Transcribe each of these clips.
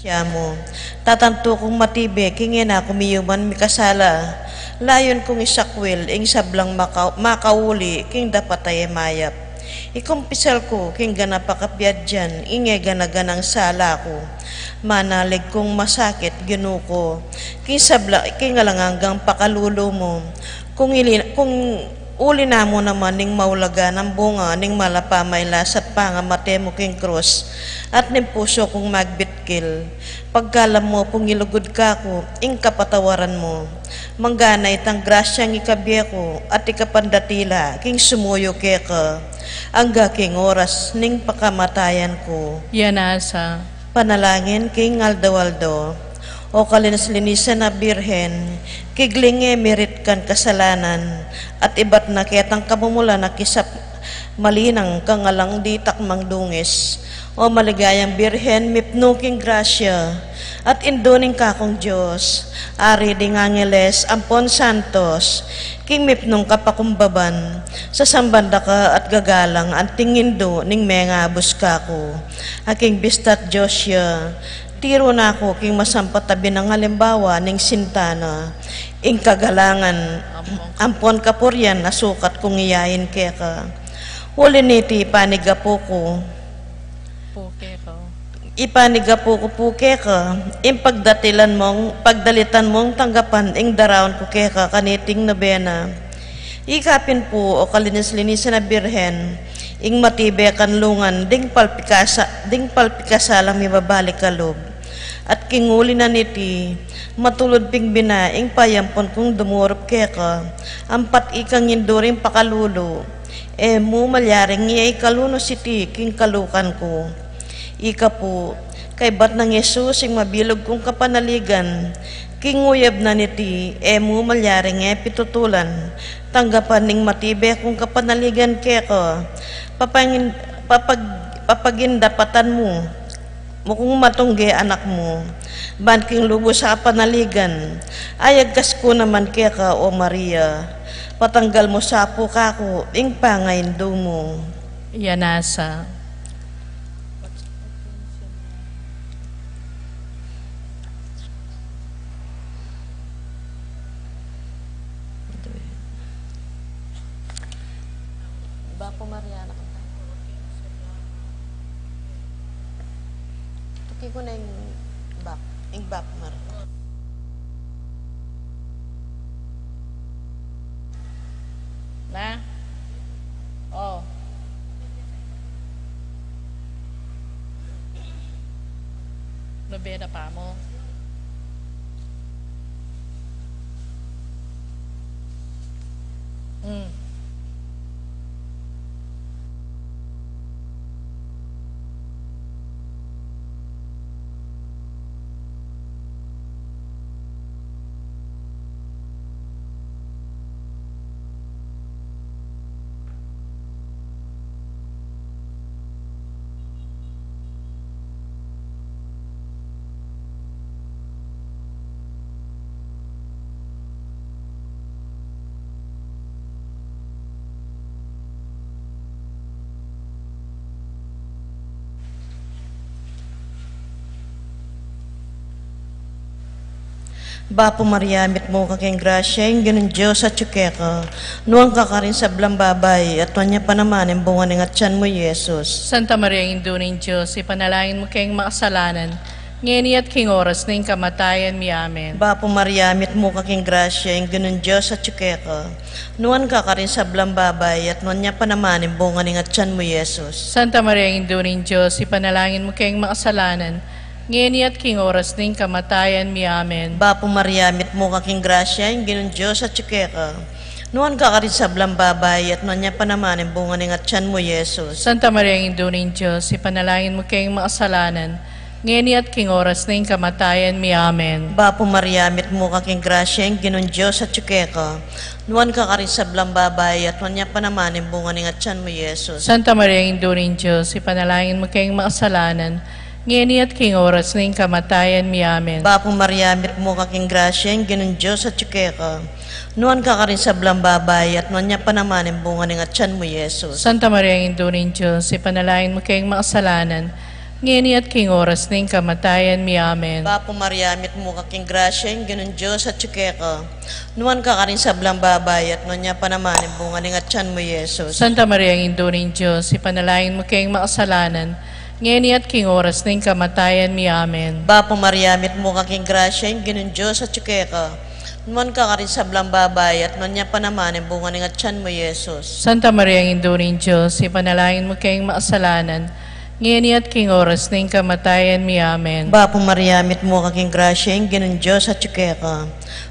Siya mo, tatanto kong matibe, kingin na kumiyuman mikasala, layon kong isakwil, ing sablang makauli, king dapat ay mayap. Ikumpisal ko, king ganapakapyad dyan, inge ganaganang sala ko. Manalig kong masakit, ginuko, king sabla, king alangang pakalulo mo. Kung uli na mo naman ning maulaga ng bunga ning malapamay lasat pa nga mate mo king cross at ning puso kong magbitkil. Pagkalam mo pong ilugod ka ko, ing kapatawaran mo. Mangganay tang grasyang ikabye ko at ikapandatila king sumuyo ke ka. Angga king oras ning pakamatayan ko. Yanasa. Panalangin king Aldo. O kalinis-linisan na birhen, kiglinge merit kan kasalanan, at iba't na ketang kamumula na kisap malinang kangalang ditak mangdungis. O maligayang birhen, mipnuking grasya, at induning kakong Diyos, ari ding angeles, ampon santos, king mipnong kapakumbaban, sa sambanda ka at gagalang, ang tingindo ning menga buska ko, aking bistat Joshua, tiro na ako king masampatabi ng halimbawa ning sintana, ing kagalangan, ampon kapuryan na sukat kung iyayin kaya ka. Huli niti panigapo ko, Puke ko. ipanigapo ko puke ka, ing pagdalitan mong tanggapan, ing daraon ko kaya ka kaniting nobena. Ikapin po o kalinis-linisan na birhen, ing matibe kanlungan, ding palpikasa lang may babalik kalog. At kinguli na niti, matulod ping bina, ing payampon kung dumurop keka, ampat ikang induring pakalulo, mo malyaring iyay kaluno siti, king kalukan ko. Ika po, kay bat ng Yesus, ing mabilog kong kapanaligan, king uyab na niti, mo malyaring pitutulan, tanggapan ning matibe kung kapanaligan keka, papagindapatan mo kung matungge anak mo, banking lubo sa kapanaligan, ayagkas ko naman keka o Maria, patanggal mo sa po kako, ing pangaindo mo. Yanasa. Bako Mariana ka tayo. Tuki ko na yung bak Mar. Na? Oh. Nobena pa mo. Bapo Maria, mit mo kaking grasya, yung ganun Diyos at tsukeka, nuwang ka rin sa blambabay, at wanya pa naman, yung bunga ng atyan mo, Yesus. Santa Maria, Induning Diyos, ipanalangin mo kayong makasalanan, ngeni at king oras na yung kamatayan mi. Amen. Bapo Maria, mit mo kaking grasya, yung ganun Diyos at tsukeka, nuwan ka rin sa blambabay, at wanya pa naman, yung bunga ng atyan mo, Yesus. Santa Maria, Induning Diyos, ipanalangin mo kayong makasalanan, ngeni at king oras na yung kamatayan mi. Amen. Bapo Maria, mit mo kaking grasya, yung ganun Diyos at tsukeka, nuwan ka rin sa blambabay, at wanya pa naman, yung bunga ng atyan mo, Yesus. Santa Maria, Induning Diyos, ipanalangin mo kayong makasalanan, ngeni at king oras na yung kamatayan mi. Amen. Bapo Maria, mit mo kaking grasya, yung ganun Diyos at tsukeka, nuwan ka rin sa blambabay, at wanya pa naman, yung bunga ng atyan mo, Yesus. Santa Maria, Induning Diyos, ipanalangin mo kayong makasalanan, ngeni at king oras na yung kamatayan mi. Amen. Bapo Maria, mit mo kaking grasya, yung ganun Diyos at tsukeka, nuwan ka rin sa blambabay, at wanya pa naman, yung bunga ng atyan mo, Yesus. Santa Maria, Induning Diyos, ipanalangin mo kayong makasalanan, ngayon at king oras ng kamatayan mi. Amen. Bapo Maria, mit mo kaking grasya, yung ganun Diyos at tsukeka. Nuwan ka rin sa blang babay at nun niya pa naman yung bunga ng atyan mo, Yesus. Santa Maria, ang Induring Diyos, ipanalangin mo kayong makasalanan, ngayon at king oras ng kamatayan mi. Amen. Bapo Maria, mit mo kaking grasya, yung ganun Diyos at tsukeka. Nuwan ka rin sa blang babay at nun niya pa naman yung bunga ng atyan mo, Yesus. Santa Maria, ang Induring Diyos, ipanalangin mo kayong makasalanan, ngayon at king oras ng kamatayan mi. Amen. Bapo Maria, mit mo kaking grasya, yung ganun Diyos at tsukeka.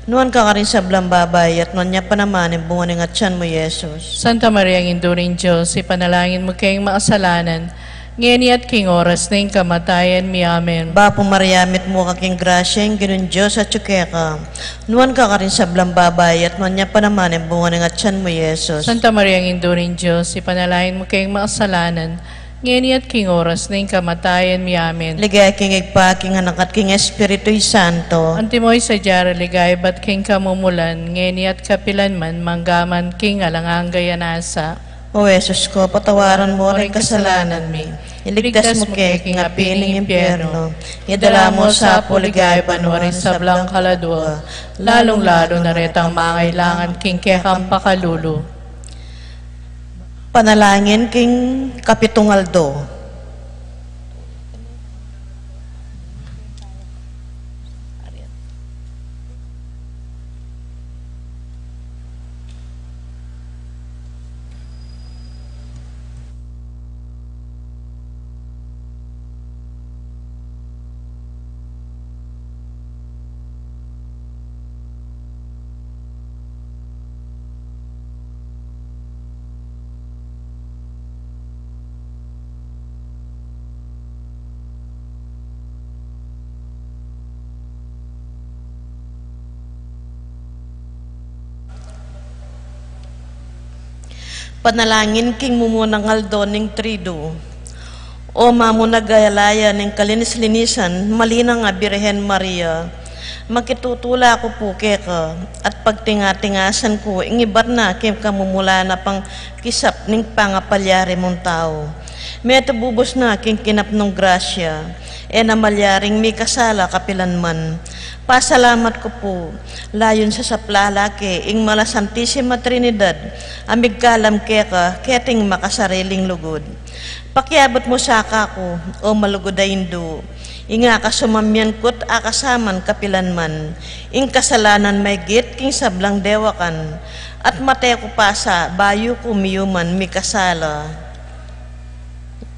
Nuwan ka rin sa blang babay at nun niya pa naman yung bunga ng atyan mo, Yesus. Santa Maria, ang Induring Diyos, ipanalangin mo kayong makasalanan, ngayon at king oras ng kamatayan mi. Amen. Bapo Maria, mit mo kaking grasya, yung ganun Diyos at tsukeka. Nuwan ka rin sa blang babay at nun niya pa naman yung bunga ng atyan mo, Yesus. Santa Maria, ang Induring Diyos, ipanalangin mo kayong makasalanan, ngayon at king oras ng kamatayan mi. Amen. Ligay king igpa, king anak at king Espiritu'y Santo. Antimoy sa jara ligay, bat king kamumulan, ngayon at kapilanman, manggaman king alangang gayanasa. O Jesus ko, patawaran mo rin kasalanan mi. Iligtas mo kay king apiling impyerno. Idala mo sa puligay panwarin sa blang kaladwa. Lalong-lalo na retang mangailangan king kekang pakalulu. Panalangin king Kapitong Aldo. Panalangin king mumunang Aldo ning trido. O mamunagayalaya ning kalinis-linisan, malina nga Birhen Maria. Makitutula ko po keka at pagtinga-tingasan ko, ingibat na kim kamumula na pang kisap ning pangapalyari mong tao. Meto bubos na king kinapnong grasya, e namalyaring mi kasala kapilan man. Pasalamat ko po, layon sa saplalaki, ing mala Santisima Trinidad, amig kalam keka, keting makasariling lugod. Pakiabot mo sa ako, o malugodayindo, inga kasumamyan ko't akasaman kapilan man, ing kasalanan may git king sablang dewakan, at mate ko pa sa bayo ko miyuman mi kasala.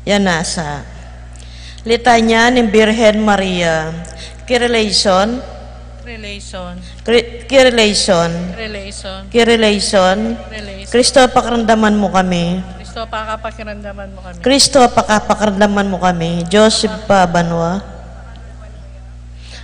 Yanasa. Litanya ni Birhen Maria, Kirelation, Relation. Kristo, pakaramdaman mo kami. Kristo, pakapakiramdaman mo kami. Kristo, pakapakiramdaman mo kami. Joseph Pabanwa.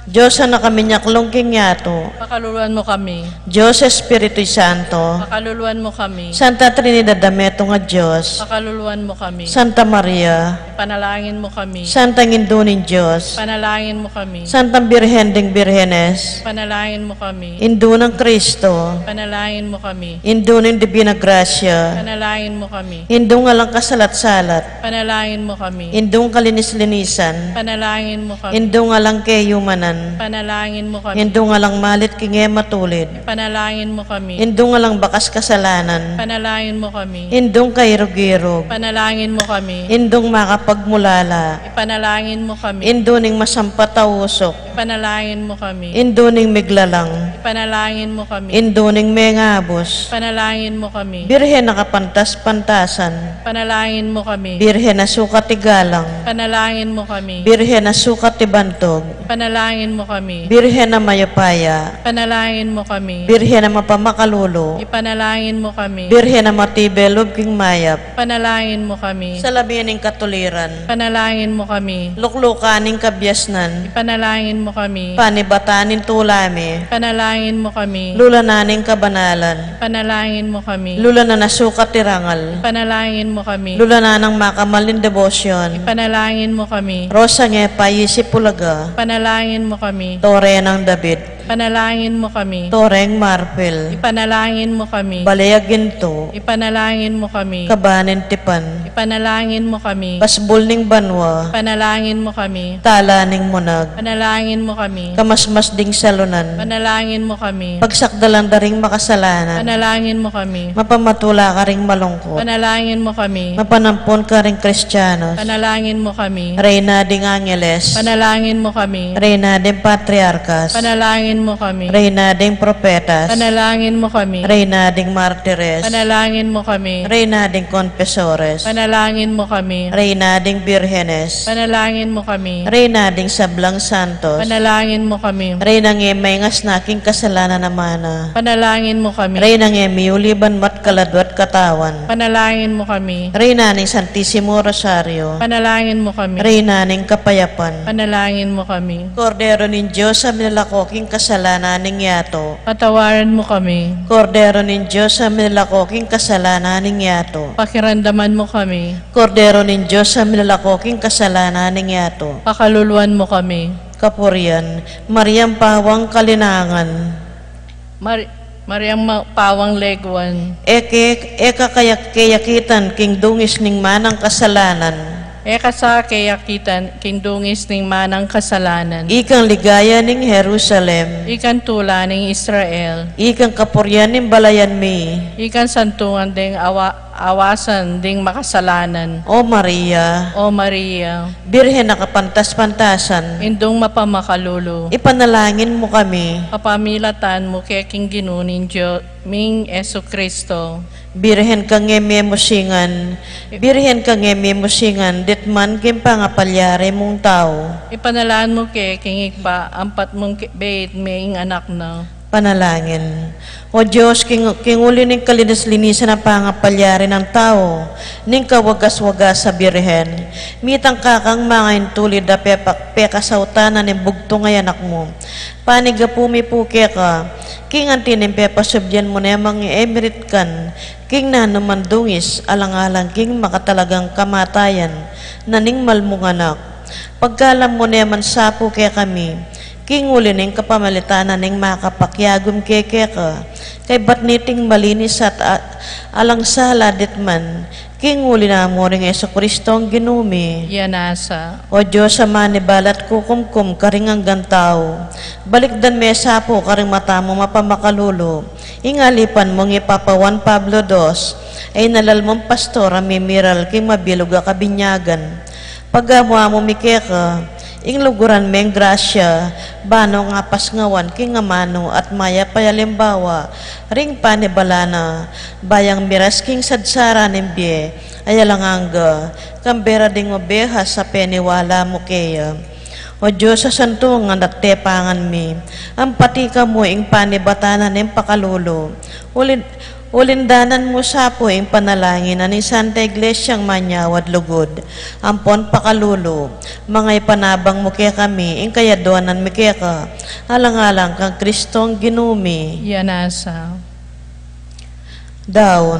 Diyos na kami nyaklong kinyato. Pakaluluan mo kami. Diyos Espiritu Santo. Pakaluluan mo kami. Santa Trinidad Dameto nga Diyos. Pakaluluan mo kami. Santa Maria. Panalangin mo kami. Santang Induning Diyos. Panalangin mo kami. Santang Birhen ding Birhenes. Panalangin mo kami. Indunang Kristo. Panalangin mo kami. Indunang Divina Gracia. Panalangin mo kami. Indung alang kasalat-salat. Panalangin mo kami. Indung kalinis-linisan. Panalangin mo kami. Indung alang kayumanan. Panalangin mo kami. Indung alang malit kinge matulid. Panalangin mo kami. Indung alang bakas kasalanan. Panalangin mo kami. Indung kairog-irog. Panalangin mo kami. Indung makapagmulala. Ipanalangin mo kami. Induning masampatawusok. Ipanalangin mo kami. Induning miglalang. Ipanalangin mo kami. Induning mengabos. Panalangin mo kami. Birhen nakapantas-pantasan. Panalangin mo kami. Birhen na sukat tigalang. Panalangin mo kami. Birhen na sukat tibantog. Panalangin mo kami. Birhen na mayapaya. Panalangin mo kami. Birhen na mapamakalulo. Ipanalangin mo kami. Birhen na matibelob king mayap. Panalangin mo kami. Sa labianing katuliran. Panalangin mo kami. Luklukaning kabyasnan. Ipanalangin mo kami. Panibatanin tulami. Panalangin mo kami. Lulananing kabanalan. Panalangin mo kami. Lula na nasukat tirangal. Panalangin mo kami. Lula na ng makamalin debosyon. Panalangin mo kami. Rosa nge payisi pulaga. Panalangin mo kami. Tore ng David. Ipanalangin mo kami. Toreng Marpil, Ipanalangin mo kami. Balaya Ginto, Ipanalangin mo kami. Kabanin Tipan, Ipanalangin mo kami. Pasbulning Banwa, Ipanalangin mo kami. Talaning Munag, Panalangin mo kami. Kamasmasding Salunan, Panalangin mo kami. Pagsakdalan daring makasalanan, Panalangin mo kami. mapamatula ka ring malungkot, Panalangin mo kami. mapanampon ka ring Kristyanos, Panalangin mo kami. Reyna ding Angeles, Panalangin mo kami. Reyna ding Patriarkas, Panalangin mo kami. Reyna ding Propetas, Panalangin mo kami. Reyna ding Martires, Panalangin mo kami. Reyna ding Confesores, Panalangin mo kami. Reyna ding Birhenes, Panalangin mo kami. Reyna ding Sablang Santos, Panalangin mo kami. Reyna ng may ngas naking kasalanan naman, Panalangin mo kami. Reyna ng may uliban mat kaladwat katawan, Panalangin mo kami. Reyna ng Santissimo Rosario, Panalangin mo kami. Reyna ng Kapayapan, Panalangin mo kami. Kordero ng Diyos sa minalakoking kasalanan ng yato, Patawaran mo kami. Kordero ng Diyos sa minalakoking kasalanan ng yato, Pakiramdaman mo kami. Kordero ng Diyos sa minalakoking kasalanan ng yato, Pakaluluan mo kami. Kapurian, Mariam Pawang Kalinangan, Mariang Pawang Legwan. eka kayakitan king dungis ning manang kasalanan, Eka sa kayakitan, kindungis ning manang kasalanan. ikang ligaya ning Jerusalem, Ikan tula ning Israel. ikang kapurian ning balayan mi, Ikan santungan ding awasan ding makasalanan. O Maria, O Maria, Birhen na kapantas-pantasan, indong mapamakalulu. ipanalangin mo kami, Kapamilatan mo kay king ginunin Diyos, ming Esu Kristo. Birhen kang musingan, Birhen kang musingan, ditman kim pangapalyari mong tao, Ipanalaan mo kay king ikpa, ampat mong bait may anak na. panalangin. O Diyos, kinguli ng kalinis-linisan ang pangapalyari ng tao, ning kawagas-wagas sa Birhen, mitang kakang mga intulid na pekasautanan ng bugto ngay anak mo. Paniga pumipuke ka, king antinin pepasubyan mo na mga emerit kan, king nanumandungis, alang-alang king makatalagang kamatayan, naning malmong anak. Pagkalam mo naman sapo kaya kami, king uli ning kapamalitan ning makapakyagum keke ka, kay batniting malinis at alang sala ditman, king uli na mo ring Yesu Kristong ginumi. Yanasa. O Diyos, sa manibalat kukumkum karing ang gantaw, balikdan me sapo karing mata mo mapamakalulo, ingalipan mong ipapa Juan Pablo II, ay nalalmong pastora mimiral king mabilog a kabinyagan. Paggawa mo mikeka, ing luguran meng grasya, bano nga pasngawan king amano at maya payalimbawa, ring panibalana, bayang miras king sadsara nimbye, ayalanganga, kambera ding obeha sa peniwala mo kaya. O Diyos, sa santungan at tepangan mi, ang patika mo ing panibatanan ng pakalulo, ulindanan mo sa po ing panalangin ni Santa Iglesyang Manyawad Lugod, ampon pakalulo, mga ipanabang mo kaya kami, ing kayaduanan mi kaya ka, alang-alang kang Kristong ginumi. Yanasa. Daon,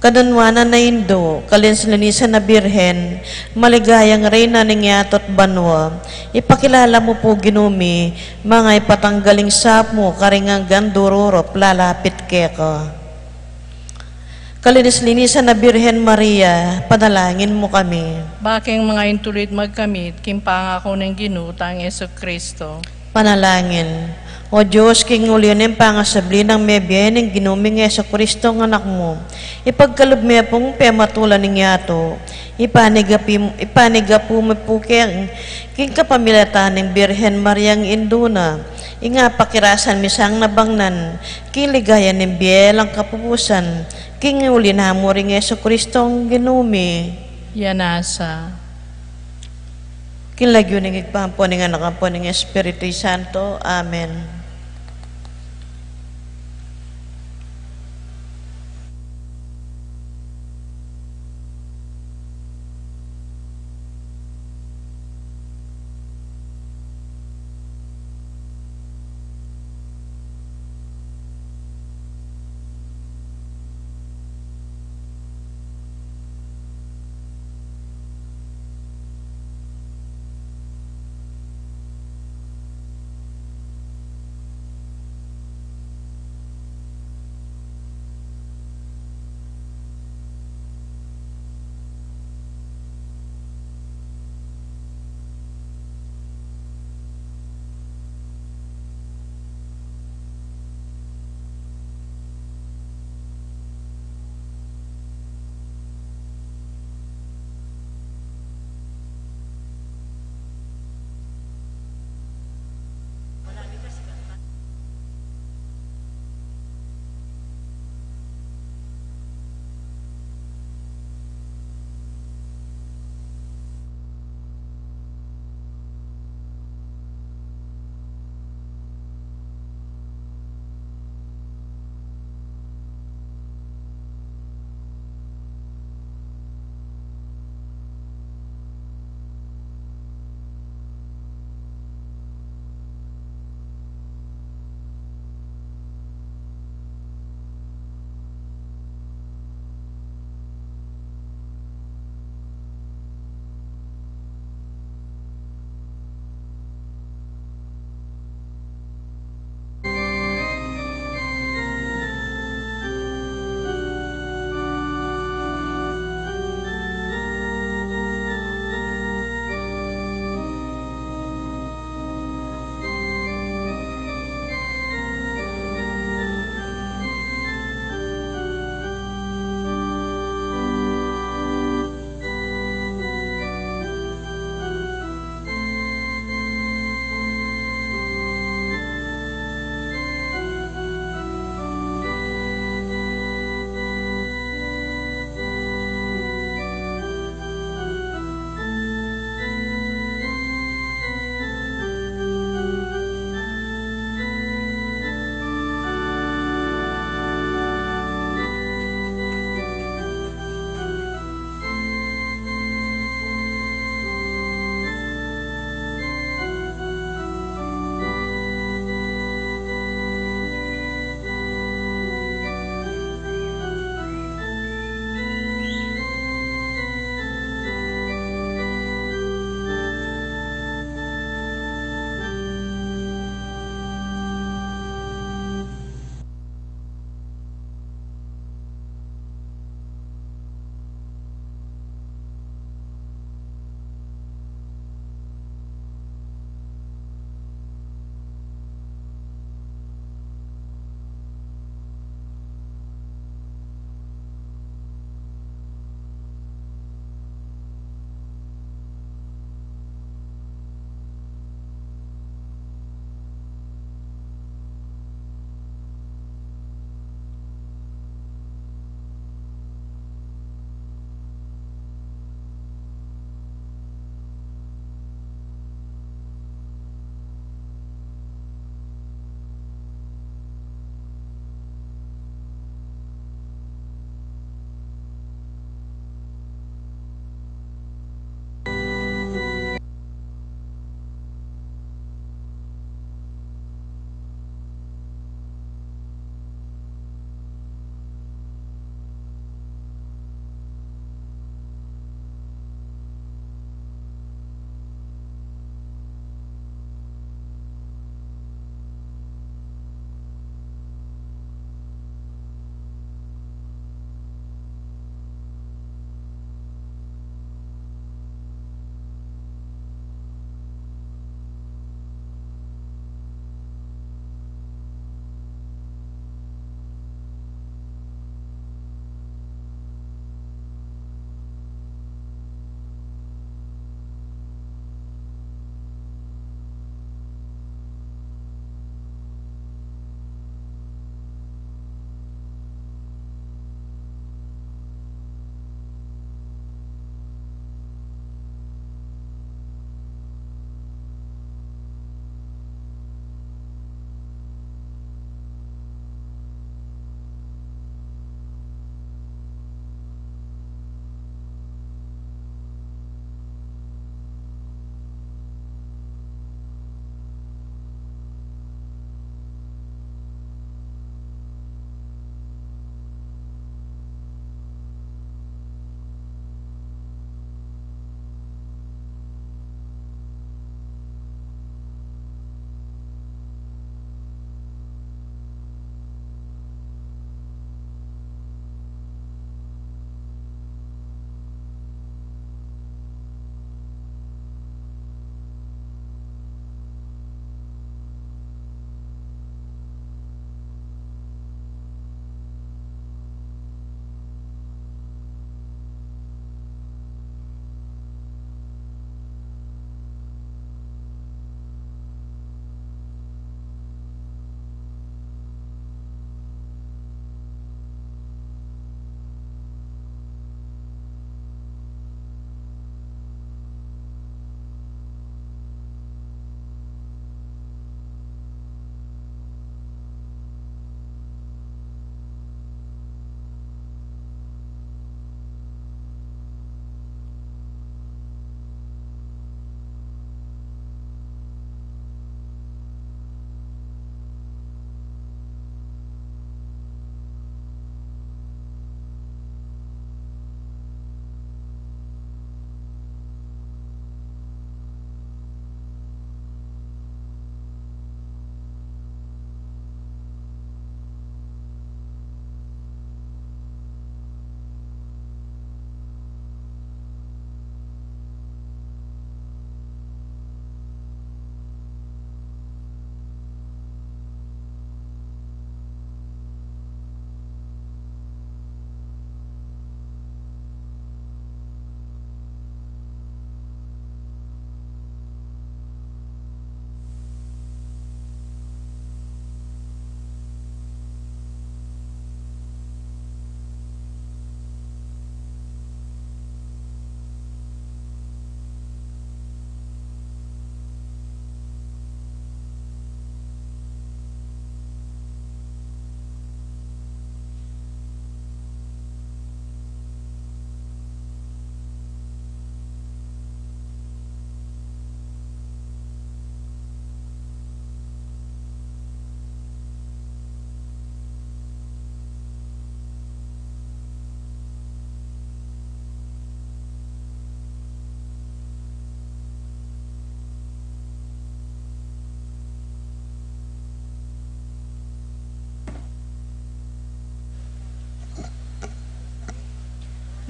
kadunwanan na Indo, kalinslinisan na Birhen, maligayang reyna ng yatot banwa, ipakilala mo po ginumi, mga ipatanggaling sap mo, karingang gandururop, lalapit keka. Kalinis-linisan na Birhen Maria, panalangin mo kami. Baking mga intulid magkamit, kimpangako ng ginutang Yesu Kristo. Panalangin. O Diyos, king ulyon ng pangasabli ng mebyen ng ginuming Yesu Kristo ng anak mo, ipagkalub me pong pematulan ng yato, ipanigapu mo po king kapamilatan ng Birhen Mariang Induna, inga pakirasan misang nabangnan, king ligayan ng biyelang kapupusan, king uli na mo ring Yesu Kristo ang ginumi. Yanasa. Kinlagyo ng igpampo ng anak po ng Espiritu Santo. Amen.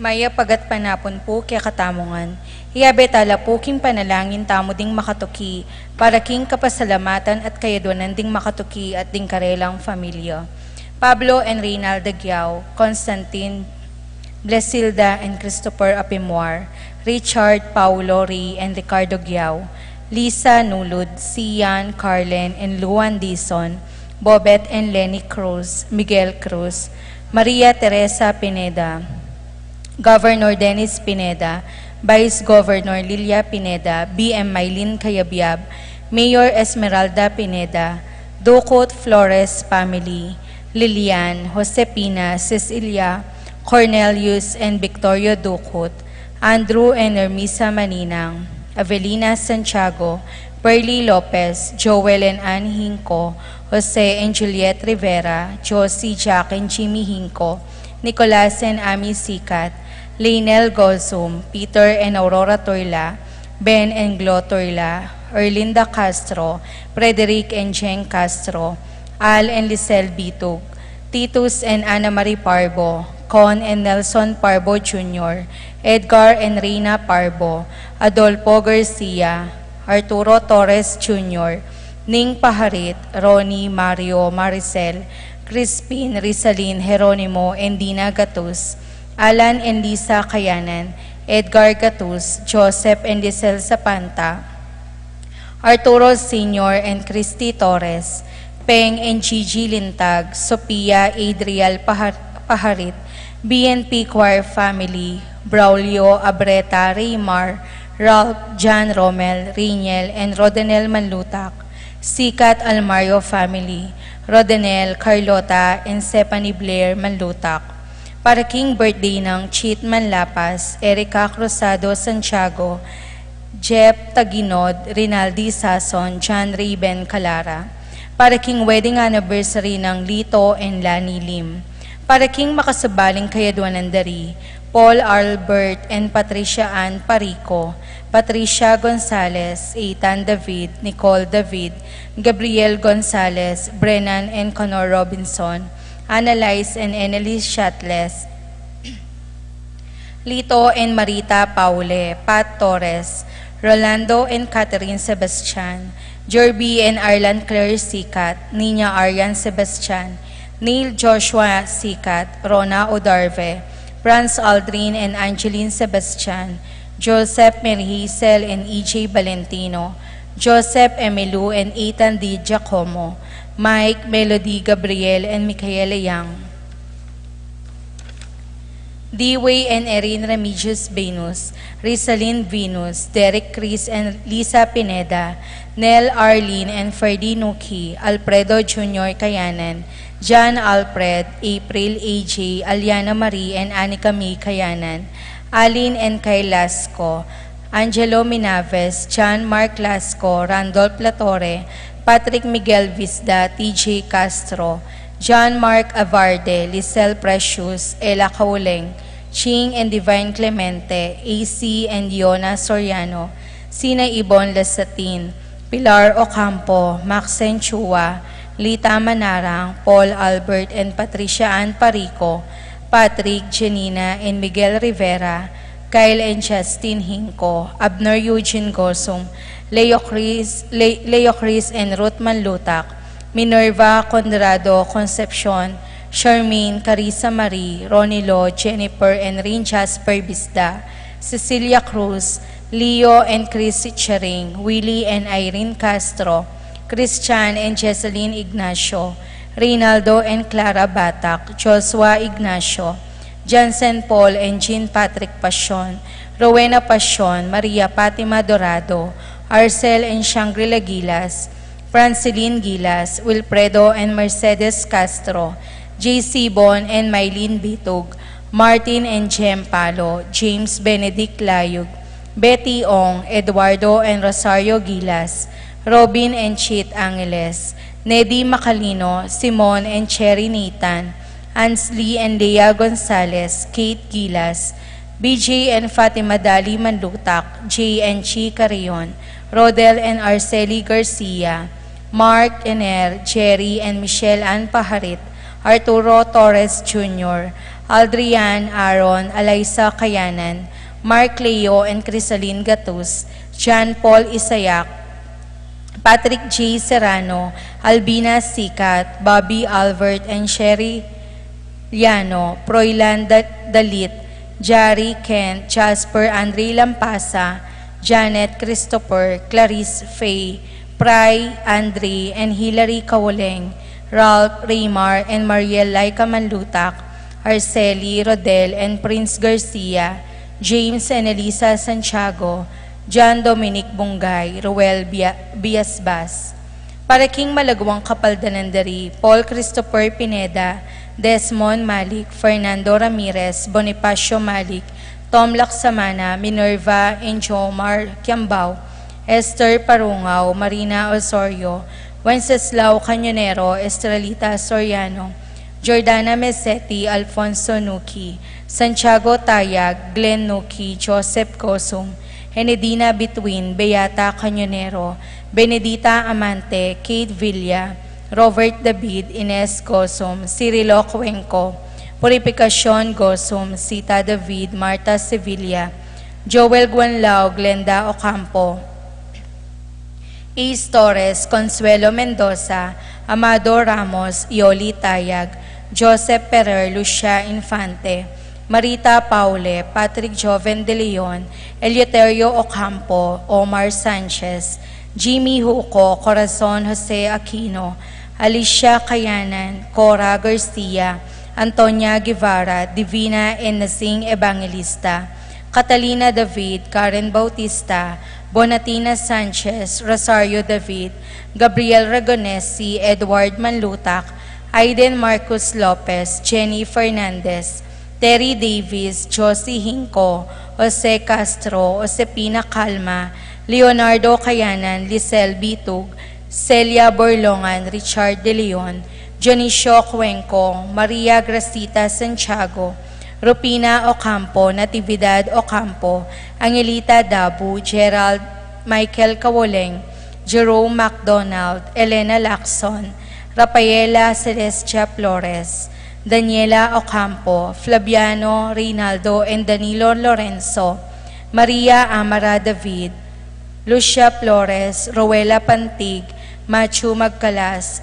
Maya pagat panapon po kaya katamungan. Hiabetala po king panalangin tamo ding makatuki, para king kapasalamatan at kayaduanan ding makatuki at ding karelang familia. Pablo and Reynalda Giao, Constantine, Blesilda and Christopher Apimuar, Richard, Paulo, Ray, and Ricardo Giao, Lisa Nulud, Sian, Carlen, and Luan Dizon, Bobet and Lenny Cruz, Miguel Cruz, Maria Teresa Pineda, Governor Dennis Pineda, Vice Governor Lilia Pineda, BM Maylin Cayabyab, Mayor Esmeralda Pineda, Ducot Flores family, Lilian, Josepina, Cecilia, Cornelius and Victoria Ducot, Andrew and Hermisa Maninang, Avelina Santiago, Perly Lopez, Joel and Ann Hinco, Jose and Juliet Rivera, Josie, Jack and Jimmy Hinco, Nicolas and Ami Sikat, Lainel Gozum, Peter and Aurora Torla, Ben and Glo Torla, Erlinda Castro, Frederick and Jen Castro, Al and Lisel Bitug, Titus and Ana Marie Parbo, Con and Nelson Parbo Jr., Edgar and Reina Parbo, Adolfo Garcia, Arturo Torres Jr., Ning Paharit, Ronnie, Mario, Maricel, Crispin, Rizalin, Jeronimo, and Dina Gatus, Alan and Lisa Kayanan, Edgar Gatus, Joseph and Lisel Zapanta, Arturo Sr. and Christy Torres, Peng and Gigi Lintag, Sophia Adriel Paharit, BNP Choir Family, Braulio Abreta Raymar, Ralph John Romel, Riniel, and Rodanel Manlutak, Sikat Almario Family, Rodanel, Carlota, and Stephanie Blair Manlutak. Para king birthday ng Chit Manlapas, Erica Cruzado Santiago, Jeff Taginod, Rinaldi Sason, John Raven Calara. Para king wedding anniversary ng Lito and Lani Lim. Para king makasabaling kayaduanan dari, Paul Albert and Patricia Ann Parico, Patricia Gonzalez, Ethan David, Nicole David, Gabriel Gonzalez, Brennan and Connor Robinson, Annalise and Annalise Shatles, Lito and Marita Paule, Pat Torres, Rolando and Catherine Sebastian, Jorby and Arlan Claire Sikat, Nina Arian Sebastian, Neil Joshua Sikat, Rona Odarve, Franz Aldrin and Angeline Sebastian, Joseph Merhisel and EJ Valentino, Joseph Emelu and Ethan D. Giacomo, Mike, Melody, Gabriel, and Michaela Yang. Dewey and Erin Remedios Venus, Rizalyn Venus, Derek Chris and Lisa Pineda, Nel Arlene and Ferdy Nuki, Alfredo Jr. Kayanan, John Alfred, April AJ, Aliana Marie and Anika May Kayanan, Aline and Kay Lasco, Angelo Minaves, John Mark Lasco, Randolph Latore, Patrick Miguel Visda, TJ Castro, John Mark Avarde, Lisel Precious, Ella Kauleng, Ching and Divine Clemente, AC and Diona Soriano, Sina Ibon Lasatin, Pilar Ocampo, Maxen Chua, Lita Manarang, Paul Albert and Patricia Ann Parico, Patrick, Janina and Miguel Rivera, Kyle and Justin Hinco, Abner Eugene Gosum, Leo Chris and Ruth Manlutak, Minerva Conrado Concepcion, Charmaine, Carissa Marie, Ronnie Lo, Jennifer and Rin Jasper Bisda, Cecilia Cruz, Leo and Chris Charing, Willie and Irene Castro, Christian and Jesseline Ignacio, Reynaldo and Clara Batak, Joshua Ignacio, Jansen Paul and Jean Patrick Pasion, Rowena Pasion, Maria Fatima Dorado, Arcel and Shangri-La Gilas, Franceline Gilas, Wilfredo and Mercedes Castro, J.C. Bon and Mylene Bitug, Martin and Jem Palo, James Benedict Layug, Betty Ong, Eduardo and Rosario Gilas, Robin and Chit Angeles, Neddy Macalino, Simon and Cherry Nathan, Ansley and Lea Gonzalez, Kate Gilas, BJ and Fatima Dali Manlutak, J and Chi Carrion, Rodel and Arceli Garcia, Mark Ener, Jerry and Michelle Ann Paharit, Arturo Torres Jr., Aldrian Aaron, Eliza Kayanan, Mark Leo and Crisaline Gatus, John Paul Isayak, Patrick J. Serrano, Albina Sikat, Bobby Albert and Sherry Liano, Proylan Dalit, Jari Kent, Jasper Andre Lampasa, Janet Christopher, Clarice Faye, Pry Andre and Hilary Kawoleng, Ralph Raymar and Mariel Laika Manlutak, Arceli Rodel and Prince Garcia, James and Elisa Santiago, John Dominic Bungay, Roel Biasbas. Para King Malagwang Kapaldanandari, Paul Christopher Pineda, Desmond Malik, Fernando Ramirez, Bonifacio Malik, Tom Laksamana, Minerva Enjomar Kiambao, Esther Parungaw, Marina Osorio, Wenceslao Cañonero, Estrelita Soriano, Jordana Mesetti, Alfonso Nuki, Santiago Tayag, Glenn Nuki, Joseph Gosum, Henedina Between, Beata Cañonero, Benedita Amante, Kate Villa, Robert David, Ines Gosum, Cirilo Cuenco, Purificacion Gosum, Sita David, Marta Sevilla, Joel Guanlao, Glenda Ocampo, Ace Torres, Consuelo Mendoza, Amado Ramos, Yoli Tayag, Joseph Ferrer, Lucia Infante, Marita Paule, Patrick Joven de Leon, Eleuterio Ocampo, Omar Sanchez, Jimmy Huco, Corazon Jose Aquino, Alicia Kayanan, Cora Garcia, Antonia Guevara, Divina Enazing Evangelista, Catalina David, Karen Bautista, Bonatina Sanchez, Rosario David, Gabriel Ragonesi, Edward Manlutak, Aiden Marcus Lopez, Jenny Fernandez, Terry Davis, Josie Hinco, Jose Castro, Josepina Calma, Leonardo Kayanan, Lisel Bitug, Celia Borlongan, Richard De Leon, Dionisio Cuenco, Maria Gracita Santiago, Rupina Ocampo, Natividad Ocampo, Angelita Dabu, Gerald Michael Kawoleng, Jerome MacDonald, Elena Lacson, Rafaela Celestia Flores, Daniela Ocampo, Flaviano Reynaldo and Danilo Lorenzo, Maria Amara David, Lucia Flores, Rowela Pantig, Machu Magcalas,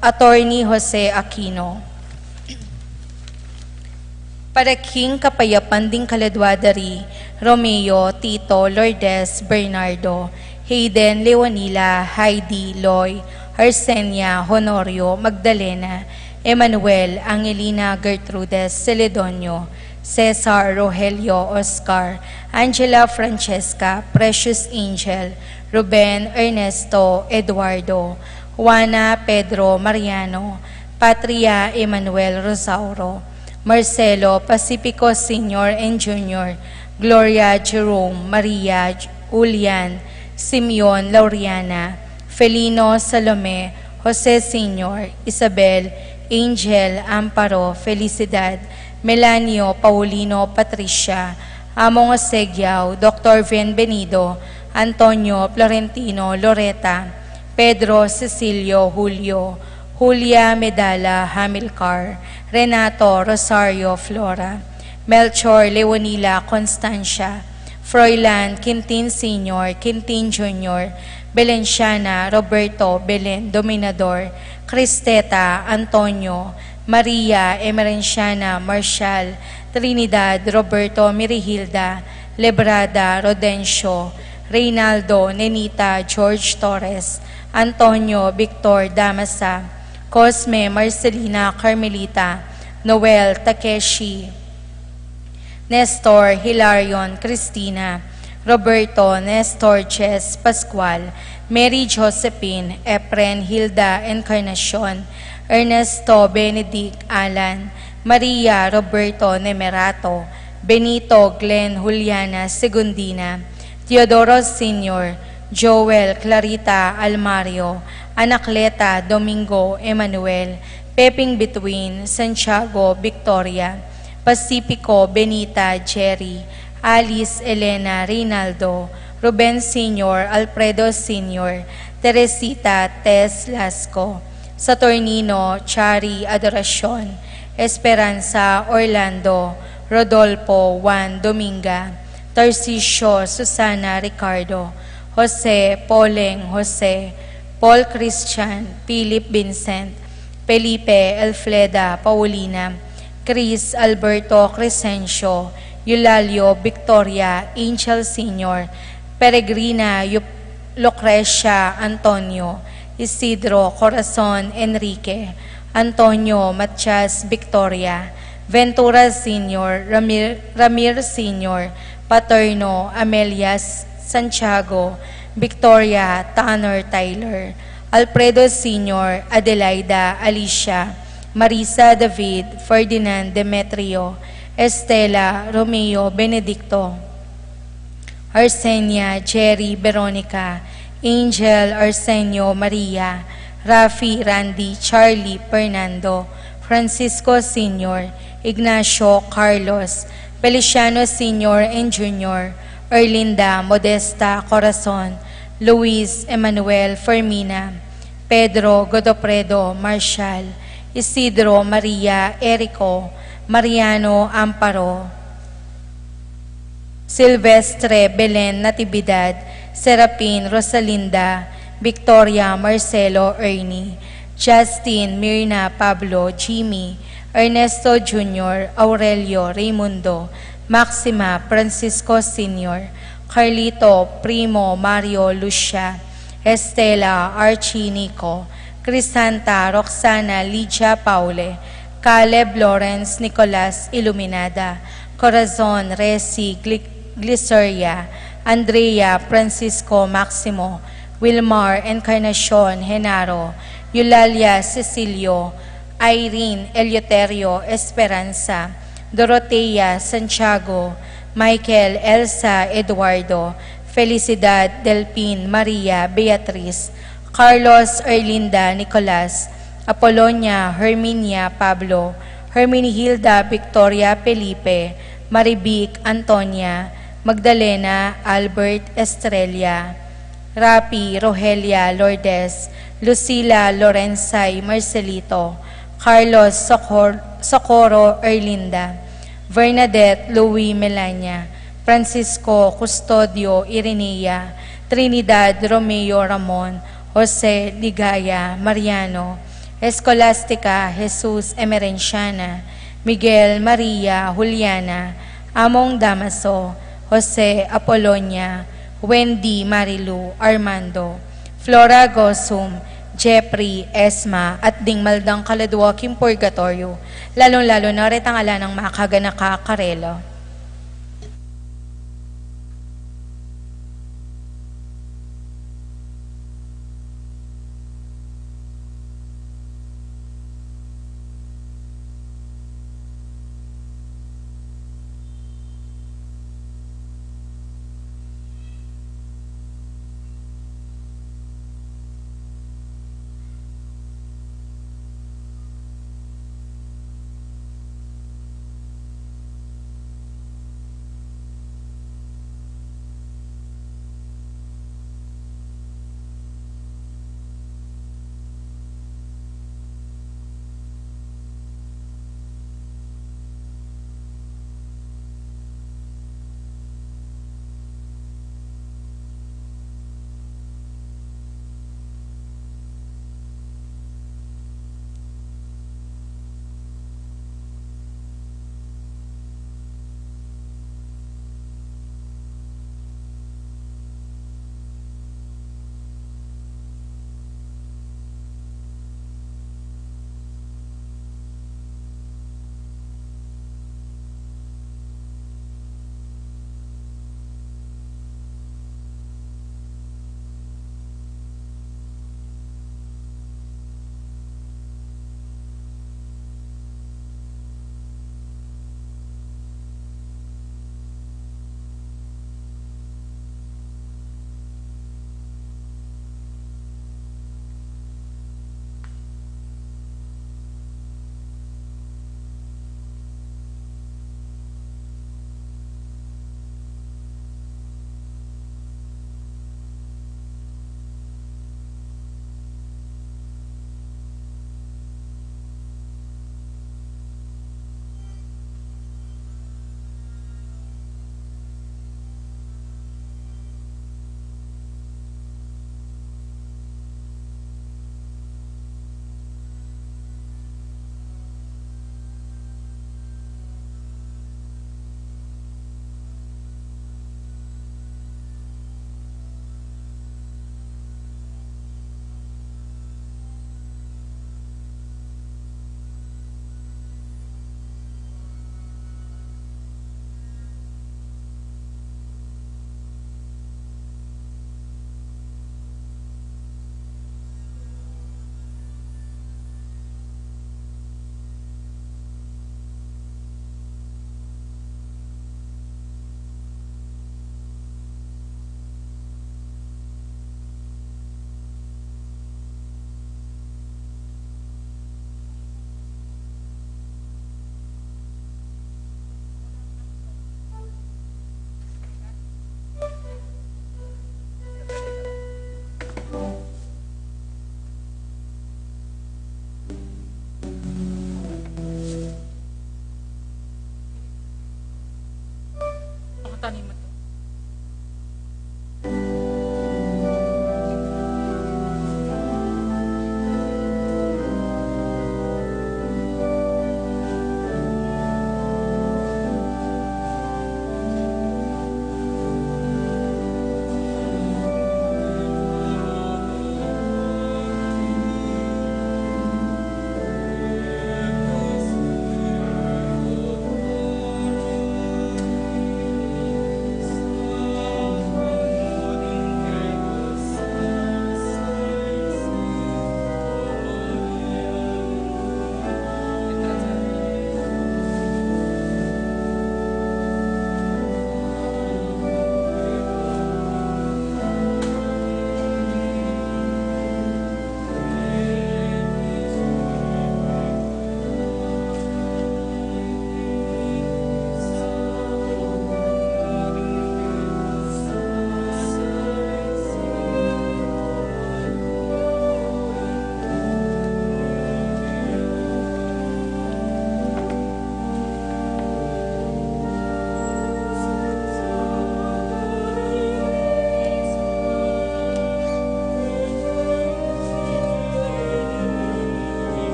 Attorney Jose Aquino. Para King Kapayapan ding Kaladwadari, Romeo, Tito, Lourdes, Bernardo, Hayden, Leonila, Heidi, Loy, Arsenia, Honorio, Magdalena, Emmanuel, Angelina, Gertrudes, Celedonio, Cesar, Rogelio, Oscar, Angela Francesca, Precious Angel, Ruben, Ernesto, Eduardo, Juana, Pedro, Mariano, Patria, Emmanuel, Rosauro, Marcelo, Pacifico Sr. and Jr., Gloria, Jerome, Maria, Julian, Simeon, Lauriana, Felino, Salome, Jose Sr., Isabel, Angel, Amparo, Felicidad, Melanio, Paulino, Patricia, Among Osegiao, Dr. Bienvenido, Antonio, Florentino, Loreta, Pedro, Cecilio, Julio, Julia, Medala, Hamilcar, Renato, Rosario, Flora, Melchor, Leonila, Constancia, Froilan, Quintin Sr., Quintin Jr., Belenciana, Roberto, Belen, Dominador, Cristeta, Antonio, Maria, Emerenciana, Marshall, Trinidad, Roberto, Mirihilda, Lebrada, Rodencio, Reynaldo, Nenita, George Torres, Antonio, Victor, Damasa, Cosme, Marcelina, Carmelita, Noel, Takeshi, Nestor, Hilarion, Cristina, Roberto, Nestor, Jess, Pascual, Mary Josephine, Efren, Hilda, Encarnacion, Ernesto, Benedict, Alan, Maria, Roberto, Nemerato, Benito, Glenn, Juliana, Segundina, Teodoro Sr., Joel, Clarita, Almario, Anacleta, Domingo, Emmanuel, Peping Between, Santiago, Victoria, Pacifico, Benita, Jerry, Alice, Elena, Reynaldo, Ruben Sr., Alfredo Sr., Teresita, Tess Lasco, Saturnino, Chari, Adoracion, Esperanza Orlando, Rodolfo Juan Dominga, Tarcisio Susana Ricardo, Jose Poleng Jose, Paul Christian, Philip Vincent, Felipe Elfleda Paulina, Chris Alberto Crescencio, Eulalio Victoria Angel Sr., Peregrina Lucrecia Antonio, Isidro Corazon Enrique, Antonio Matias Victoria, Ventura Sr., Ramir Sr., Paterno Amelia Santiago, Victoria Tanner Tyler, Alfredo Sr., Adelaida Alicia, Marisa David, Ferdinand Demetrio, Estela Romeo Benedicto, Arsenia Jerry Veronica, Angel Arsenio Maria, Rafi Randy Charlie Fernando, Francisco Sr., Ignacio Carlos, Feliciano Sr. and Jr., Erlinda Modesta Corazon, Luis Emmanuel Fermina, Pedro Godopredo Marshall, Isidro Maria Erico, Mariano Amparo, Silvestre Belen Natividad, Serapin Rosalinda, Victoria Marcelo Ernie, Justin Mirna Pablo Jimmy, Ernesto Jr., Aurelio Raimundo, Maxima Francisco Sr., Carlito Primo Mario Lucia, Estela Archie Nico, Crisanta Roxana Lidia Paule, Caleb Lawrence Nicolas Iluminada, Corazon Resi Gliceria, Andrea Francisco Maximo, Wilmar Encarnacion Genaro, Eulalia Cecilio, Irene Eleuterio Esperanza, Dorotea Santiago, Michael Elsa Eduardo, Felicidad Delpin Maria Beatriz, Carlos Erlinda Nicolas, Apolonia Herminia Pablo, Herminihilda Victoria Felipe, Maribic Antonia, Magdalena Albert Estrella, Rapi Rogelia Lourdes, Lucila Lorenzay Marcelito, Carlos Socorro Erlinda, Bernadette Louis Melania, Francisco Custodio Irenea, Trinidad Romeo Ramon, Jose Ligaya Mariano, Escolastica Jesus Emerenciana, Miguel Maria Juliana, Among Damaso, Jose Apolonia, Wendy Marilu Armando, Flora Gosum, Jeffrey Esma at Ding Maldang Kaladwaking Purgatorio, lalong-lalo na rin ang ala ng mga kaganaka Karelo.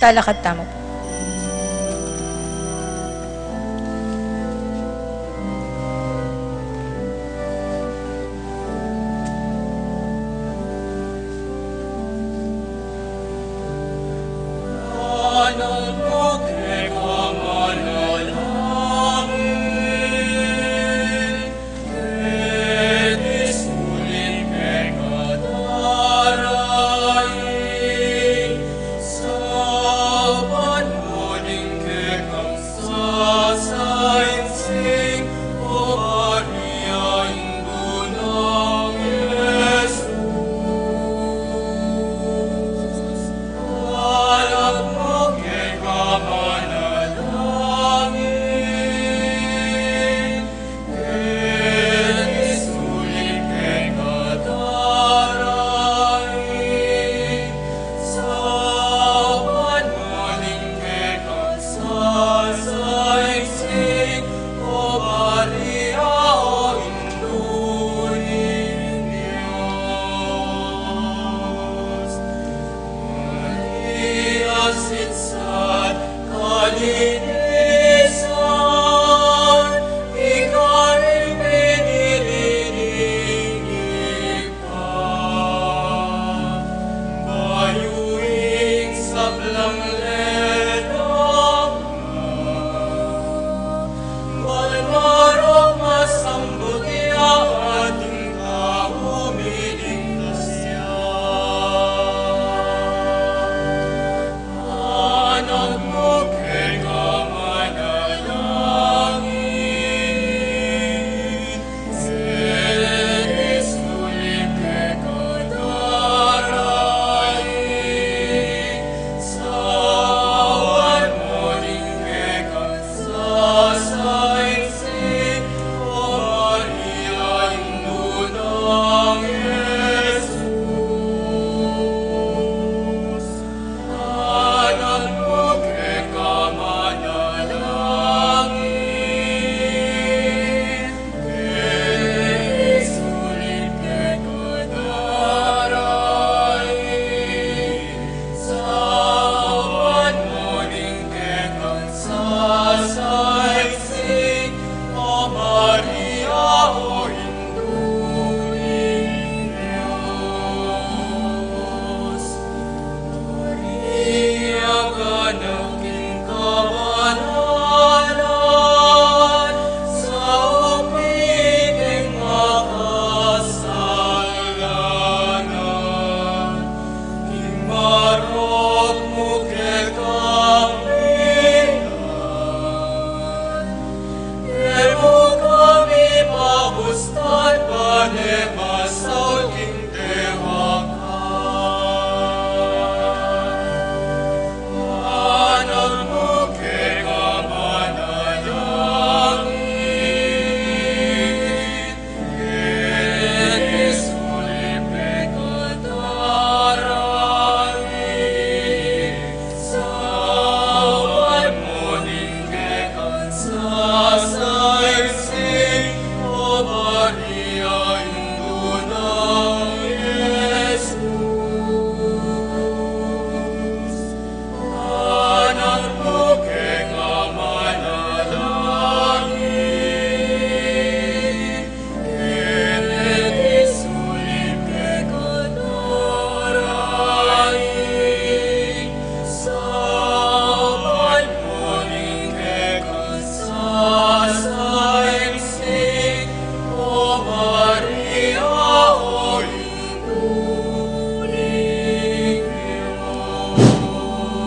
Talakad tamo po.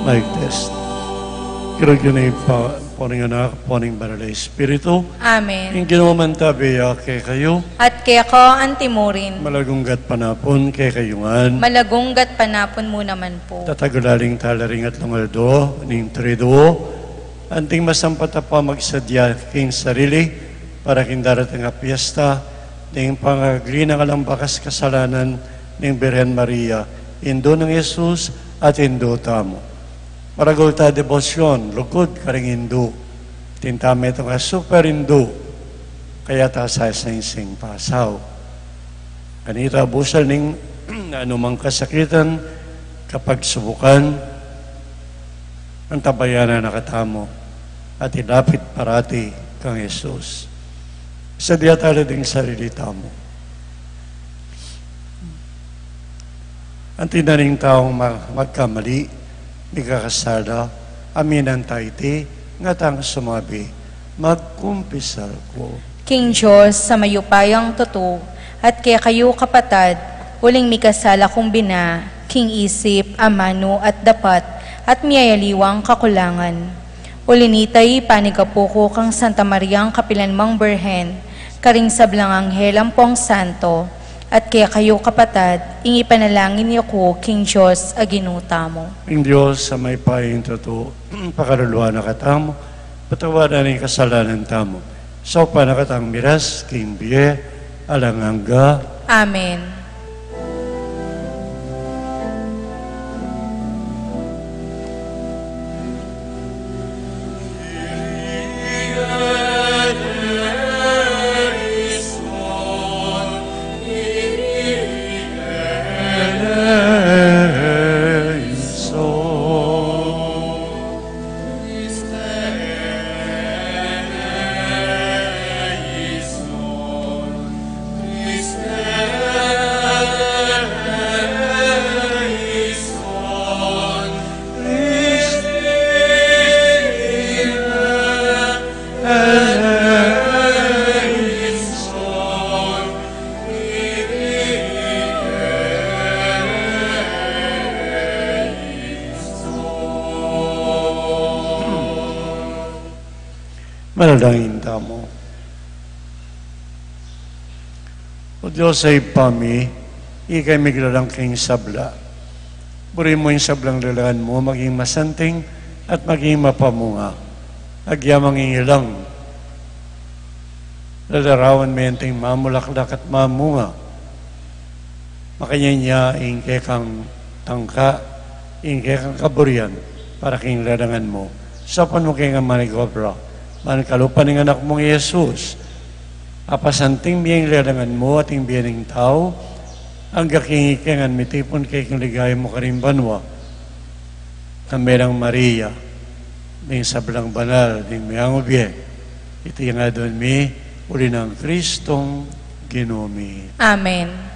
Mic test. Kirag yun ay poning anak, poning banal na Espiritu. Amen. Yung ginawaman tabi kay kayo, At kaya ko ang timurin, malagunggat panapon kay kayungan, malagunggat panapon mo naman po. tatagulaling talaring at lungaldo, ning triduo, anting masampat pa magsadya king sarili, para king darating nga piyesta, ning pangagli ng alang bakas kasalanan, ning Birhen Maria, indo ng Jesus at indo tamo. Maragol ta debosyon, lugod karing indo, tintame ito nga super indo, kaya ta sa sing pasaw. Kanita busal ning anumang kasakitan kapag subukan, ang tabayanan nakatamo at ilapit parati kang Jesus. Sa diatala ding sarili tamo. Ang tinaning taong magkamali, di kakasala, aminan tayti, nga tang sumabi, magkumpisal ko. King Diyos, sa mayupayang totoo, at kaya kayo kapatad, uling mikasala kong bina, king isip, amano at dapat, at miyayaliwang kakulangan. Ulinitay panikapuko kang Santa Mariang Kapilanmang Birhen, karing sablang anghel ang pong santo, at kaya kayo kapatad, ingi panalangin niyo ko, King Diyos, aginuta mo. Ang Diyos sa may paying totoo, pakaruluan na katamo, patawaran ang kasalanan tamo. Sa panakatang miras, King Bie, alanganga. Amen. Manalangin tamo. O Diyos ay pami, ikay miglalang king sabla. Buri mo yung sablang lalangan mo, maging masanting at maging mapamunga. Agyamang ingilang. Lalarawan mo yung mamulaklak at mamunga. Makanya ingke kang tangka, ingke kang kaburian, para king lalangan mo. Sapan mo kay nga manigobra. Man kalupan ng anak mong Yesus, apasanting biyang lalangan mo at yung biyaning tao, ang gakingikengan mitipon kay kong ligaya mo karimbanwa, kamerang Maria, ng sablang banal, ng mayang ubye, ito yung nga doon mi, uli ng Kristong Ginoo. Amen.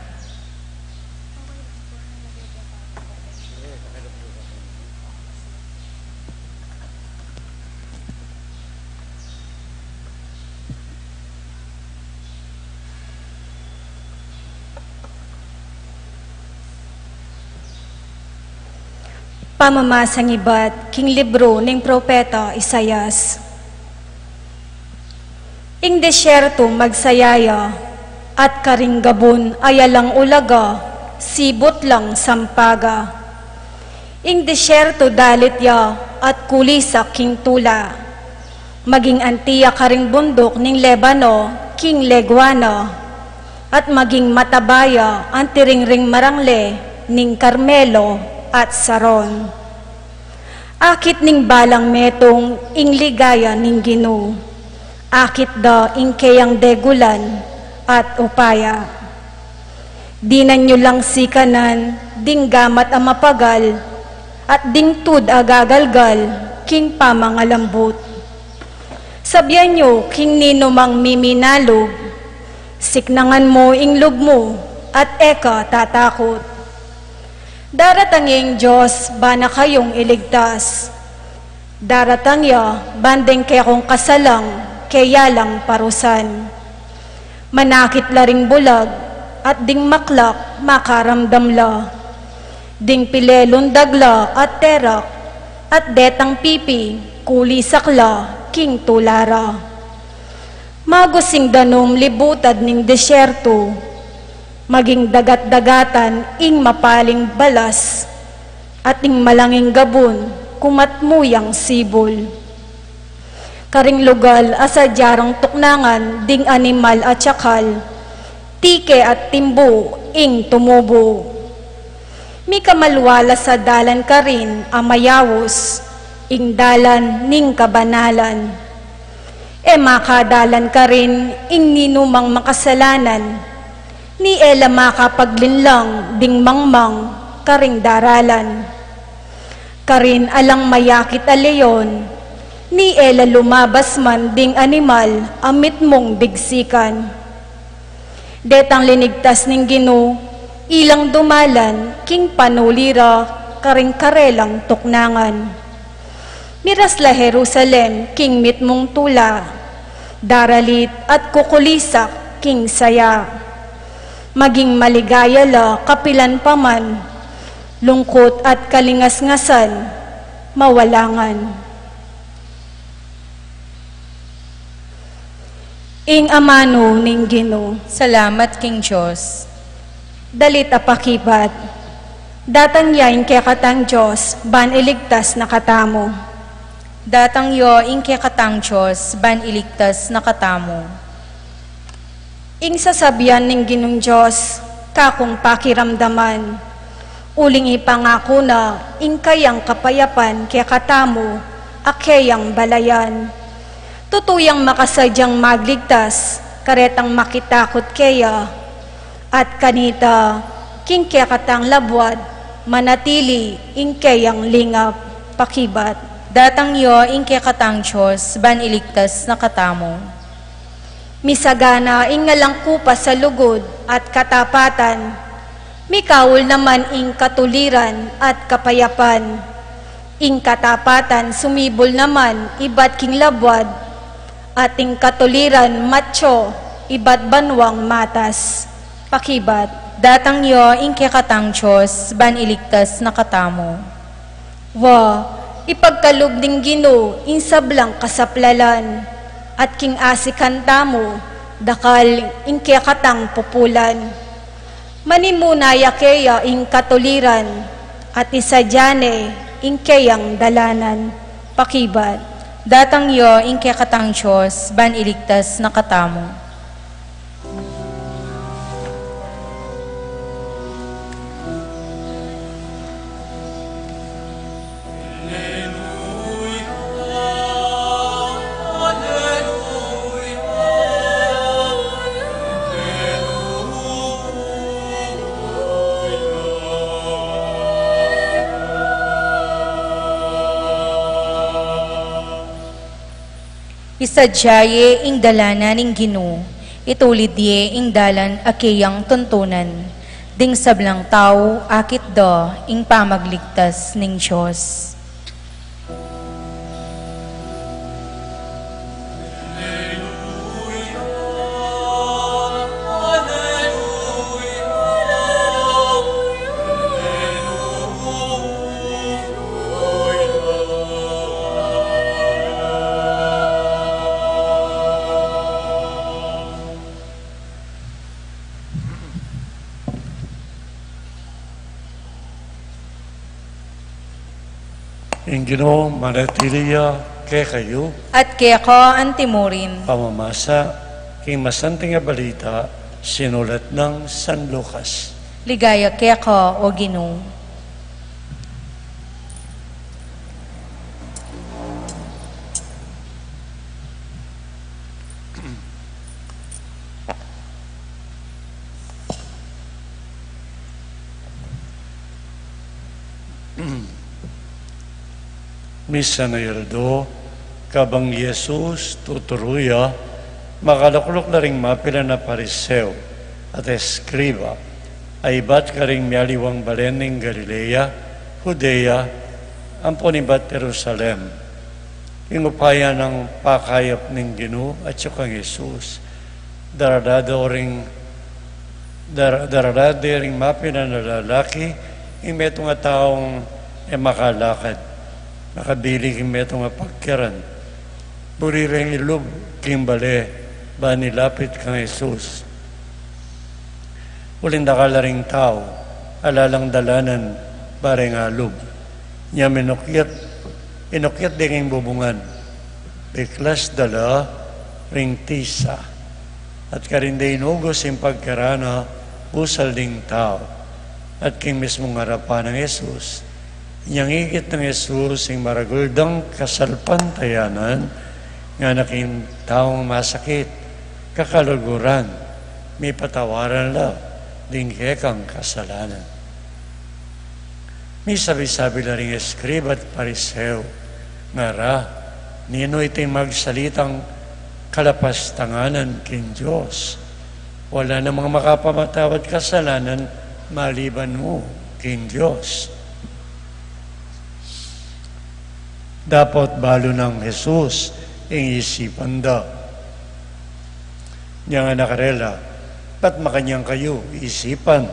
Pamamasang iba't king libro ng propeta Isayas. Ing desyerto magsayaya, at karinggabon ayalang ulaga, sibot lang sampaga. Ing desyerto dalit ya, at kulisak king tula, maging antiya karing bundok ning Lebano, king Leguana, at maging matabaya ang tiringring marangle ning Carmelo at Saron. Akit ning balang metong ing ligaya ning Ginoo, akit da ing kayang degulan at upaya. Dinan nyo lang sikanan, ding gamat ang mapagal, at ding tud agagalgal, king pamangalambot. Sabyan nyo, king nino mang miminalog, siknangan mo ing lub mo, at eka tatakot. Daratanging Diyos, bana kayong iligtas. Daratangya, bandeng kaya kong kasalang, kaya lang parusan. Manakit laring bulag, at ding maklak, makaramdamla. Ding pilelon dagla, at terak, at detang pipi, kuli sakla, king tulara. Magusing danom libutad ning desyerto, maging dagat-dagatan ing mapaling balas, at ing malanging gabon kumatmuyang sibol. Karing lugal asadyarang tuknangan ding animal at sakal, tike at timbo ing tumubo. Mi kamalwala sa dalan ka rin amayawos, ing dalan ning kabanalan. E makadalan ka rin ing ninumang makasalanan, ni ela makapaglinlang ding mangmang karing daralan. Karin alang mayakit a leon, ni ela lumabas man ding animal, amit mong bigsikan. Detang linigtas ning Ginoo, ilang dumalan, king panulira, karing karelang tuknangan. Miras la Jerusalem, king mitmong tula, daralit at kukulisak, king saya. Maging maligaya la, kapilan paman, lungkot at kalingas-ngasan, mawalangan. Ing amano ning Ginoo, Salamat King Diyos. dalit apakibat. Datang yain kaya katang Diyos, ban iligtas na katamo. Datang yo ing katang Diyos, ban iligtas na katamo. Ing sasabihan ning Ginong Diyos, kakong pakiramdaman. Uling ipangako na, ing kayang kapayapan kaya katamo, akeyang balayan. Tutuyang makasadyang magligtas, karetang makitakot kaya, at kanita, king kaya katang labwad, manatili, ing kayang lingap, pakibat. Datang yo ing katang Diyos, ban iligtas na katamo. Misagana ing ngalang kupa sa lugod at katapatan, mikawul naman ing katuliran at kapayapan. Ing katapatan sumibol naman iba't king labwad, at ing katuliran matyo iba't banwang matas. Pakibat. Datang yo ing katang Diyos, ban iligtas na katamo. Wa, ipagkalog ding Ginoo ing sablang kasaplalan, at king asikan tamo, dakal ing katang populan. Manimunaya kaya ing katuliran, at isadyane ing kayang dalanan. Pakibat. Datang yo ing katang Diyos, ban iligtas na katamo. Isadyaye ing dalanan ing Ginoo, itulidye ing dalan akeyang tuntunan, ding sablang tao akit do ing pamagligtas ning Diyos. Ing Ginoo, manatiliya kay kayo, At kaya ko ang timurin, pamamasa, king masanting nga balita, sinulat ng San Lucas. ligaya kaya ko o Ginoo. Misa na yardo, kabang Yesus tuturuya, makalaklok na ring mapila na pariseo at eskriba, ay ba't ka ring miyaliwang balen ng Galilea, Judea, amponibat Jerusalem. Ingupaya ng pakayap ng Ginoo at siyang Yesus, daradado ring mapila na lalaki, imetong nga taong makalakad. Nakabili kim meto nga pagkiran. Burireng ilub kimbale ba nilapit kang Jesus. Uling nakalaring tao, alalang dalanan bareng alub. Nya inukyat din bubungan. Biklas dala ring tisa. At karinday inugos yung pagkarana usal ding tao. At king mismong harapan ng Jesus. Inyang ikit ng Jesus ang maraguldang kasalpantayanan nga naking taong masakit, kakaluguran, may patawaran la, ding kekang kasalanan. May sabi-sabi na rin eskriba at pariseo, nga ra, nino ito'y magsalitang kalapastanganan king Diyos. Wala namang makapamatawad kasalanan maliban mo king Diyos. Dapat balo ng Jesus ang isipan da. Niya nga nakarela, ba't makanyang kayo isipan?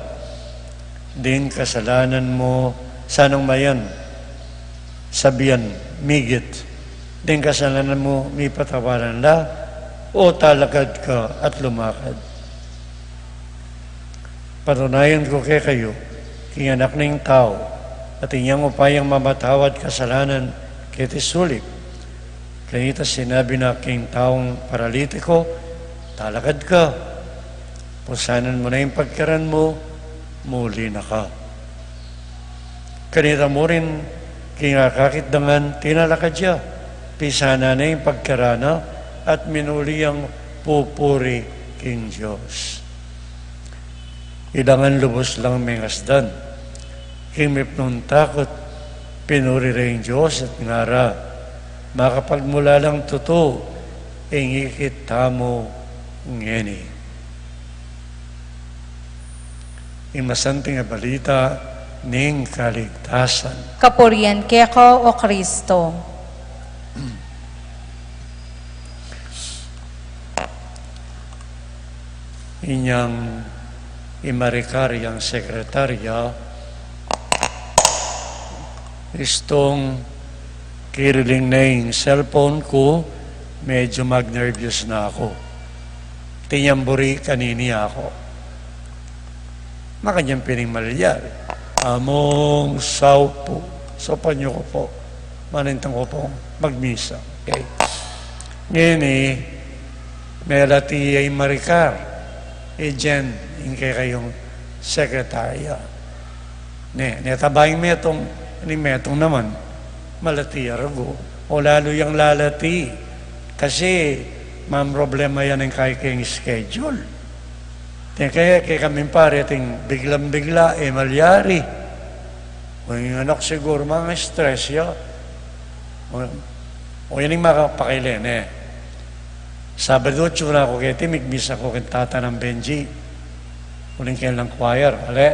Din kasalanan mo, sanang mayan, sabihan, migit. Din kasalanan mo, may patawaran la, o talagad ka at lumakad. Patunayan ko kay kayo, king anak ng tao, at inyang upayang mamatawad kasalanan kay tisulip. Kanita sinabi na king taong paralitiko, talagad ka, pusanan mo na yung pagkaran mo, muli na ka. Kanita mo rin, kingakakitdangan, tinalakad siya, pisana na yung pagkarana, at minuli ang pupuri king Diyos. Ilangan lubos lang may ngasdan, king mipnong takot, pinuri rin Diyos at ngara, makapagmula lang totoo, ingikit tamo ngeni. Imasanting nga balita ning kaligtasan. Kapurian keko o Kristo. Inyang imarikaryang sekretarya, istong kiriling na yung cellphone ko, medyo mag-nervous na ako. Tinyamburi kanini ako. Makanyang piningmalyari. Among saupo, sa panyo ko po, manintang ko pong magmisa. Okay. Ngayon may lati ay marikar. Jen, yung kayong sekretarya. Netabayang metong, ni metong naman, malati arago. O lalo yung lalati. Kasi, ma'am, problema yan ang kayong schedule. Kaya kami pare, ting biglang-bigla, malyari. O yung anak siguro, mga stress ya. O yan yung makapakailan Sabado, tsura ako kaya timigmis ako kay tata ng Benji. Uling kayo ng choir. 3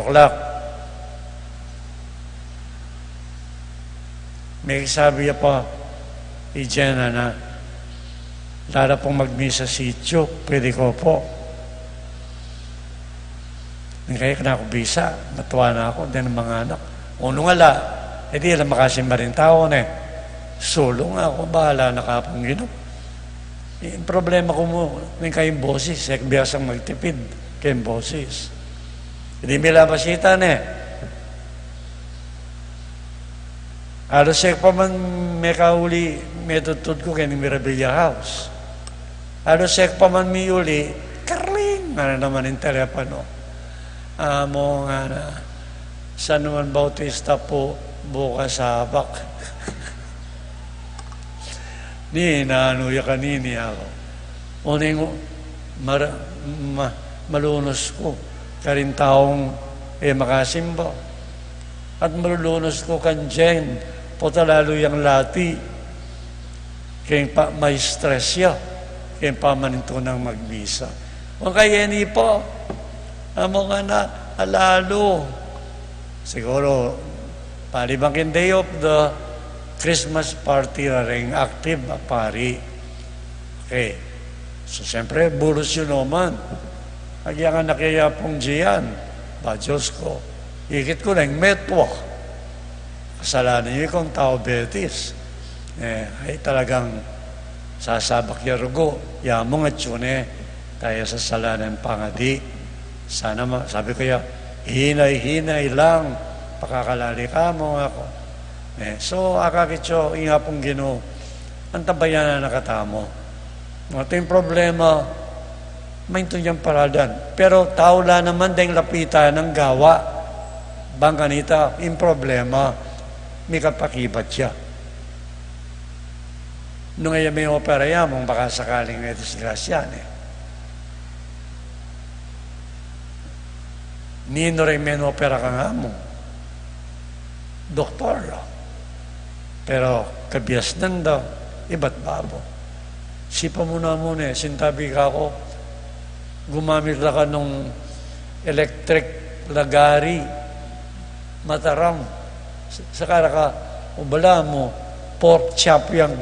o'clock. May sabi pa, Jenna na, lala pong magmisa sityo, pwede ko po. Kaya ka na ako bisa, natuwa na ako, din ang mga anak. Unong ala, di alam makasimba rin tao Solo nga ako, bahala na kapang ginom. Yung problema ko mo, may kayong boses, biyasang magtipid kayong boses. Hindi may labasitan Alos pa man may kauli, may tutod ko kaya ni Mirabilia House. Alos pa man may uli, karling, naman yung telepono. Amo nga na, San Juan Bautista po, bukas sabak. Naano ya kanini ako. Uning malunos ko. Karin taong makasimba. At malulunos ko kanjen. Pota lalo yung lati. Kaya may stress ya. Kaya pamaninto ng magbisa. Kung kaya ni po, amo nga na, alalo. Siguro, palibang day of the Christmas party na rin, active pari. Okay. So, siyempre, bulos yun naman. Kaya nga nakiyapong diyan, ba Diyos ko, ikit ko na yung metwa. Kasalanan niyo kung tao betis. Ay talagang sasabak yarugo, yamong at yun tayo sa salanan pangadi. Sana, sabi ko ya, hinay-hinay lang, pakakalali ka mo ako. So, akakitso, inga pong Ginoo, ang tabayan na nakatamo. Ito yung problema, may ito niyang paradan. Pero tao la naman dahil lapitan ng gawa. Bang kanita, yung problema, may kapakibat siya. Nung ngayon may opera yamong, baka sakaling may disgrasyan Nino rin menopera ka nga mo. Doktor. Pero kabias daw, iba't babo. Sipa mo na muna sintabi ka ako, gumamit na ka nung electric lagari, mataram. Sakara ka, ubala mo, pork chop yung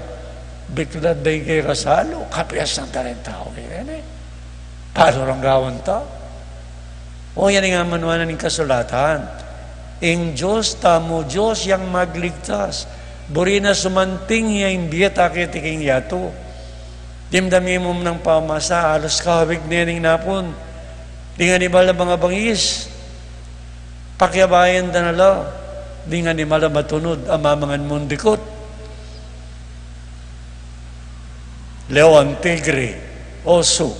biklad na yung kay kasalo, kapias ng talentao. Paano rang gawan to? O yan nga manuanan ng kasulatan. Ing Diyos, tamo Diyos yang magligtas. Burina sumanting yung biyata kitiking yato. Dimdami mo ng pamasa, alos kawig nening napon. Di nga ni bala mga bangis. Pakyabayan da nala. Di nga ni mala matunod, amamangan mundikot. Leon, tigre, oso,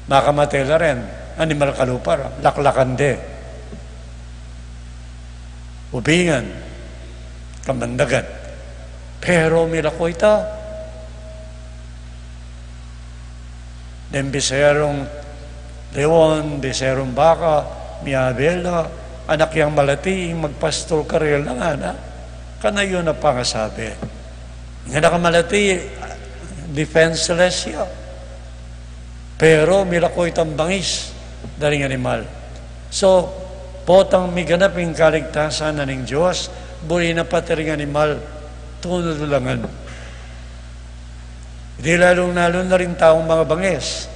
makamatela rin, animal kalupar, laklakande, ubingan, kamandagan. Pero milako ita, den biserong leon, biserong baka, miabela, anak yang malati, magpastol karel na nga na, kanayo na pangasabi. Nga nakamalati, defenseless siya. Pero milako itang bangis daring animal. So, potang miganaping kaligtasan na ng Diyos, buli na pati ring animal, tunudulangan. Hindi lalong-lalo na rin taong mga bangis.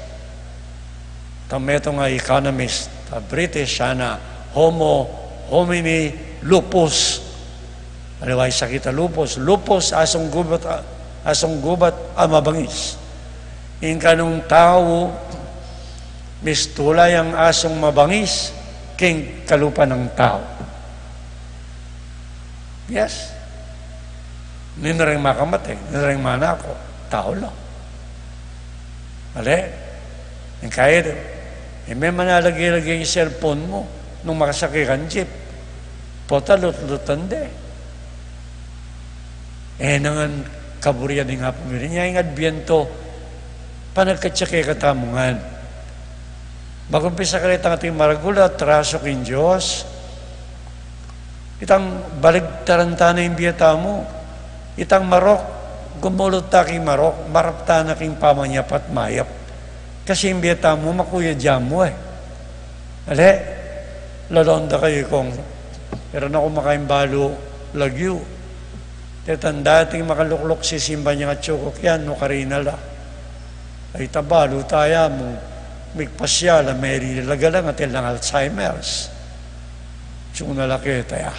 Tameto nga economist, British, sana, homo, homini, lupus. Aliway sakita lupus. Lupus, asong gubat mabangis. In kanong tao, mistula yung asong mabangis, king kalupa ng tao. Yes. Hindi na rin makamatay, hindi na rin manako. Tao lang. Mali. Yung kaya din. May manalagay-lagay yung cellphone mo nung makasakay kang jeep. Potalot-lutan de. Nangan kaburian nga pumili niya yung adbyento panagkatsakay katamungan. Bagumpisa ka rin ang ating maragula, traso kin Diyos. Itang baligtaranta na yung biyata mo. Itang marok, gumulot ta king marok, marapta na king pamanyapat mayap. Kasi yung biyata mo, makuya dyan mo Ale, lalonda kayo kung pero na kumakain balo, lagyo. Tetanda ating makaluklok si simba niya nga tsukok yan, no karina la. Ay tabalo tayo mo, migpasya la, may rilaga lang atil ng Alzheimer's. Tsung nalaki tayo.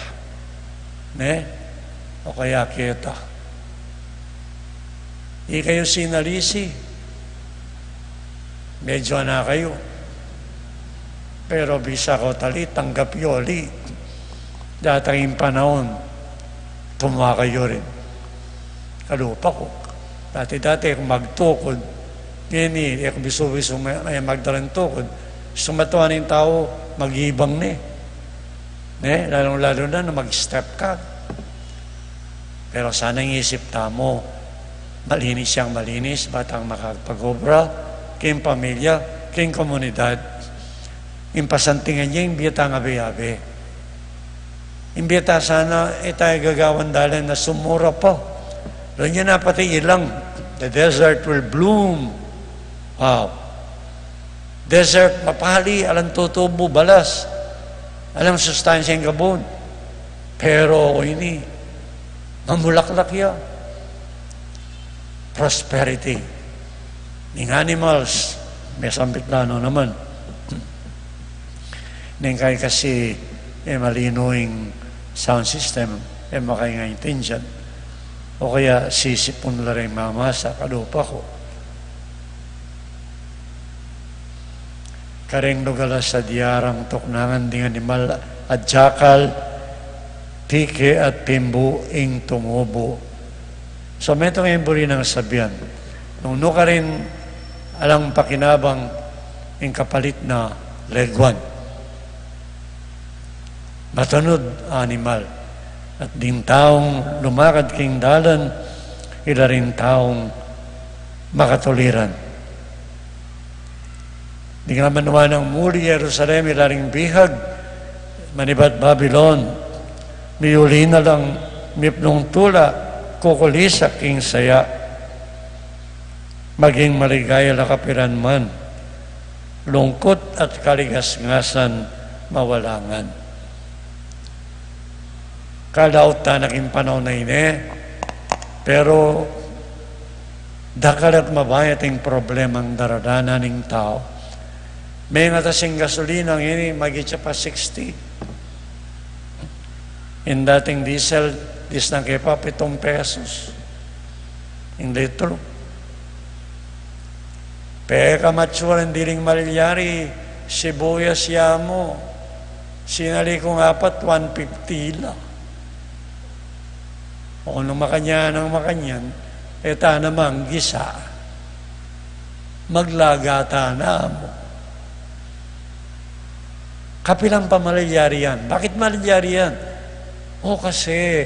Ne? O kaya kita. Di kayo sinalisi. Medyo na kayo. Pero bisa ko tali, tanggap yoli. Datang panahon, tumuha kayo rin. Kalupa ko. Dati-dati, kung magtukod, gini, kung biso-biso may magdalang tukod, sumatuwa ng tao, mag-ibang ni. Lalong-lalo na mag-step ka. Pero sana yung isip tamo, malinis siyang malinis, batang makapag-obra, kayong pamilya, kayong komunidad. Yung pasantingan niya, yung biyata nga abi-abi. Imbita sana tayo gagawan dalan na sumura pa. Doon niya na pati ilang. The desert will bloom. Wow. Desert, mapali, alam tutubo, balas. Alam sustansya yung gabon. Pero ini, mamulaklak yan. Prosperity. Ning animals, may sambitlano naman. Ning kay kasi malino yung sound system, makaingaintindihan. O kaya sisipon na rin mama sa kalupa ko. Kareng lugala sa diyarang tuknangan ding animal at jakal, pike at timbu ing tumubo. So may itong emburi ng sabihan. Nung ka rin alang pakinabang ing kapalit na legwan. Matunod animal at din taong lumakad king dalan ila rin taong makatuliran. Di nga naman ng muli Jerusalem ilaring bihag, manibat Babylon, miyuli na lang mipnong tula, kukulisa king saya, maging maligaya la kapiran man, lungkot at kaligasgasan mawalangan. Kalaot ta naging panahon na ini, pero dakal at mabayat ang problemang daradanan ng tao. May nga tasing gasolina ang ini, magitsa pa 60. In dating diesel, dis na kaya pa 7 pesos. In litro. Peka matsura, hindi rin malilyari, sibuyas yamo. Sinali kong 150 lang. O nung makanyan, eta namang gisa. Maglagata na mo. Kapilang pa malilyari yan. Bakit malilyari yan? O kasi,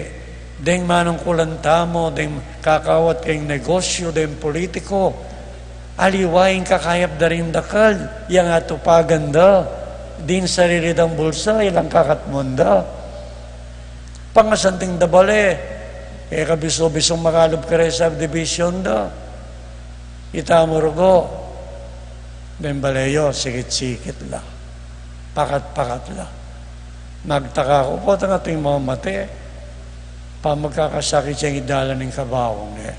deng manong kulanta mo, deng kakawat kayong negosyo, deng politiko, aliwain kakayap da rin dakal, yang ato paganda, din sarili dang bulsa, ilang kakatmonda. Pangasanting dabale, kabiso-bisong makalop ka rin subdivision da. Itamurgo, den baleyo, sikit-sikit la. Pakat-pakat la. Nagtaka ko po, tanga ito yung mga mati. Pa magkakasakit siyang idala ng kabawang niya.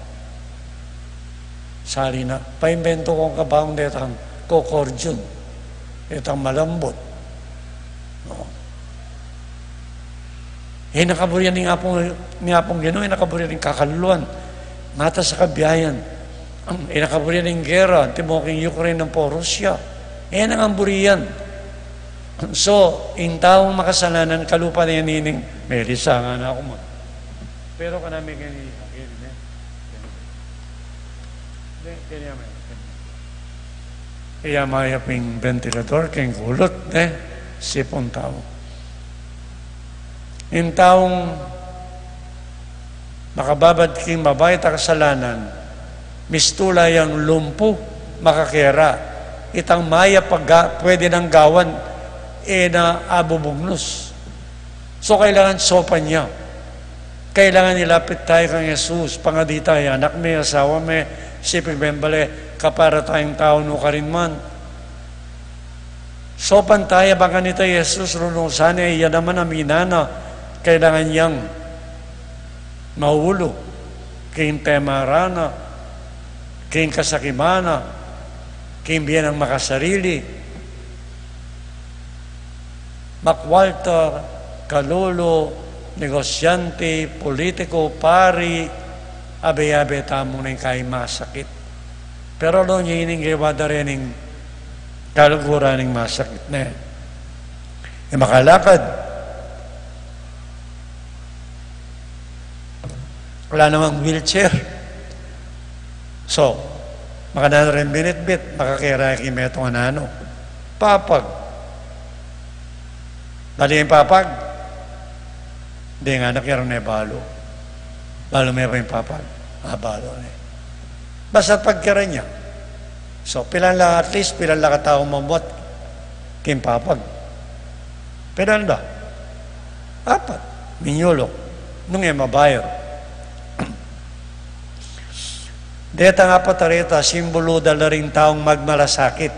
Sali na, paimbento kong kabawang niya itang kokordyun. Itang malambot. No. Nakaburian ng apong gano'n, nakaburian ng kakaluluan. Mata sa kabiyayan. Nakaburian ng gera, timoking Ukraine ng po Rusya. Ang amburian. So, in taong makasalanan, kalupa na yan nining, may lisangan na ako mo. Pero ka namin kaya mayaping ventilador, kayong gulot, sipon tao. In taong makababad king mabay ta kasalanan, mistula yung lumpo, makakera, itang maya pwede nang gawan, na abubugnos. So, kailangan sopa niya. Kailangan nilapit tayo kang Jesus, pangadi tayo, anak may, asawa may, sipig bembale, kapara tayong tao no ka rin man. Sopan tayo, baka nito Jesus, runong sana, iya naman aminana, kailangan niyang maulo, kayong temarana, kayong kasakimana, kayong biyan ang makasarili, makwalter, kalolo, negosyante, politiko, pari, abe-abe tamong nang kain masakit. Pero doon yung ininggiwada rin ng kaluguran ng masakit na yan. Makalakad. Wala namang wheelchair. So, makadana rin binit-bit, makakira yung metong anano. Papag. Dali yung papag. Hindi nga, nakira na yung balo. Balo may pa yung papag. Balo na eh. Basta pagkira niya. So, pilan lang, at least, pilan lang katao mamot kim papag. Pilan lang. 4. Minyulok. Nung yung mabayar. Deta nga patarita, simbolo dala rin taong magmalasakit.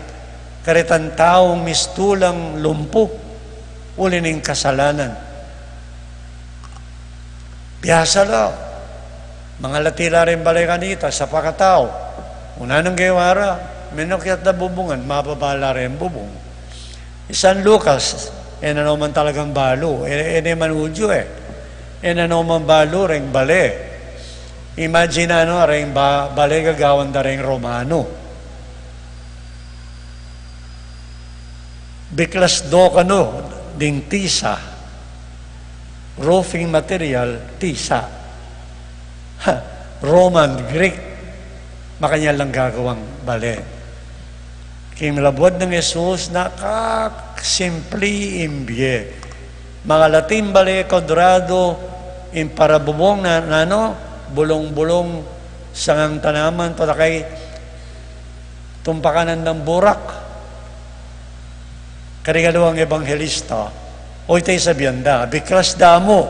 Karitan taong mistulang lumpo. Uli ng kasalanan. Biyasa lang. Mga latila rin balay kanita sa pakatao. Una nang gawara, minukyat na bubungan, mababala rin bubong. San Lucas, naman talagang balo. Manudyo naman balo rin bale. Imagine rin bale gagawan da rin Romano. Biklas do ding tisa, roofing material, tisa. Roman, Greek, makanya lang gagawang bale. Kimlabot ng Jesus, nakasimpli imbye. Mga Latin bale, kwadrado, imparabubong na bulong-bulong sangang tanaman, patakay tumpakanan ng burak. karigalawang ebanghelista, o itay sabihan da, biklas da mo,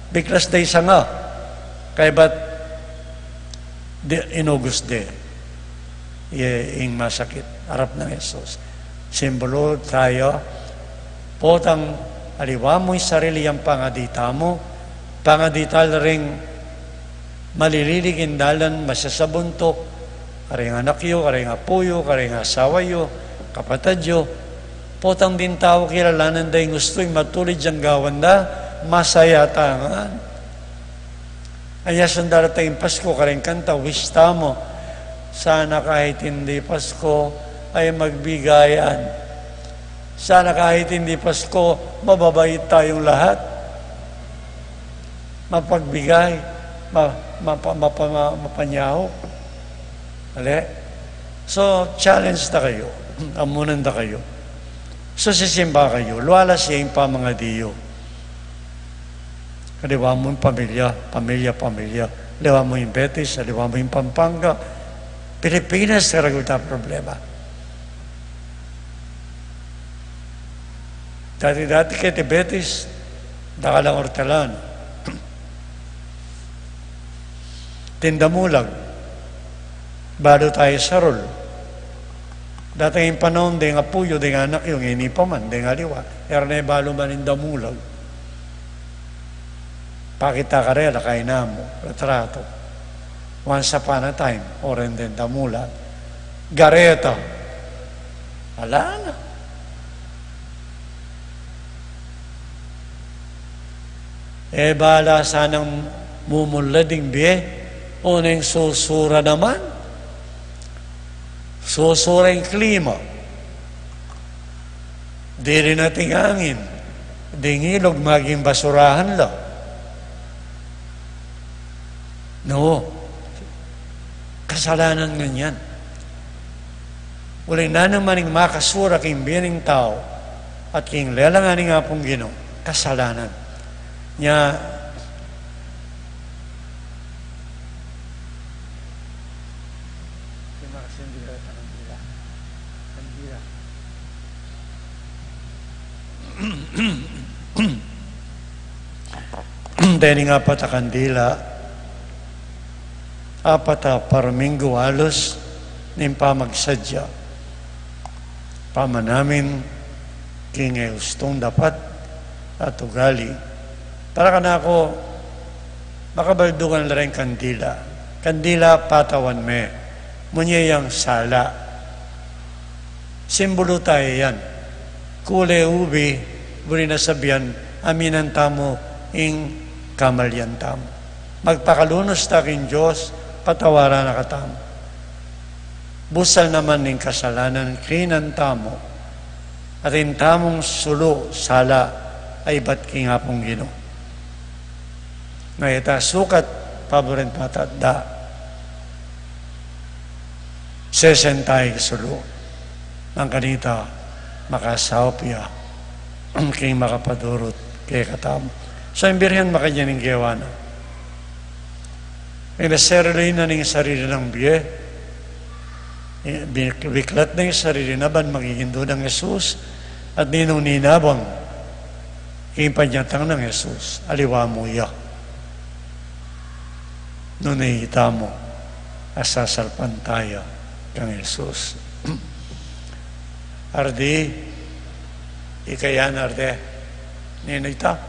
biklas da isa nga, kaya ba't inugos de, ing masakit, harap ng Jesus. Simbolo tayo, potang aliwa mo'y sarili ang pangadita mo, pangadital ring malililigin dalan masasabuntok, karing anak yo, karing apuyo, karing asawa yo, kapatid yo, potang din tao kilalanan dahil gusto'y matulid diyang gawan na, masaya tangan. Aya sandara tayong Pasko, karing kanta, wish mo, sana kahit hindi Pasko, ay magbigayan. Sana kahit hindi Pasko, mababait tayong lahat. Mapagbigay, mapanyaho. Ali? So, challenge na kayo. Amunan na kayo. So, sisimba kayo. Luwala siya yung pa mga diyo. Kaliwa mo yung pamilya. Liwa mo yung Betis, liwa mo yung Pampanga. Pilipinas, karagot na problema. Dati kay Betis, dakalang ortalan. Tindamulag. Bado tayo sa rol. Dati yung panahon, di nga puyo, di nga anak yung inipaman, di nga liwa. Ernay balo man yung damulag. Pakita ka rin, lakay na mo, retrato. Once upon a time, oren din damulag. Gareta. Ala na. Bala sanang mumulading biye, unang susura naman. Susura yung klima. Di rin nating angin. Dingilog maging basurahan lang. No. Kasalanan ganyan. Uling na naman yung makasura king biyaning tao at king lelanganing nga pong Ginoo. Kasalanan. Nya, dahil nga apat a kandila, apat a paraminggo halos, nimpa magsadya. Pamanamin, king gustong dapat at ugali. Para ka na ako, makabaldugan na rin kandila. Kandila, patawan me. Munyayang sala. Simbolo tayo yan. Kule ubi, buri na sabihan, aminan tamo, ing kamalyan tamo. Magpakalunos taking Diyos, patawaran na katamo. Busal naman ng kasalanan, krinan tamo, at in tamong sulo, sala, ay ba't kingapong Ginoo. Ngayata, sukat, paborin patanda. Sesentay sulo. Ang kanita, makasawpya. King makapadurot, kay katamo. So, yung birhen makanyaning gawa na. Inaserili na ng sarili ng biye. Biklat na yung sarili na ban magigindo ng Jesus at ninong ninabang impanyatang ng Jesus. Aliwa mo ya. Noon nakikita mo, asasalpan tayo kang Jesus. Ardi, ikayan arde, ninay ta.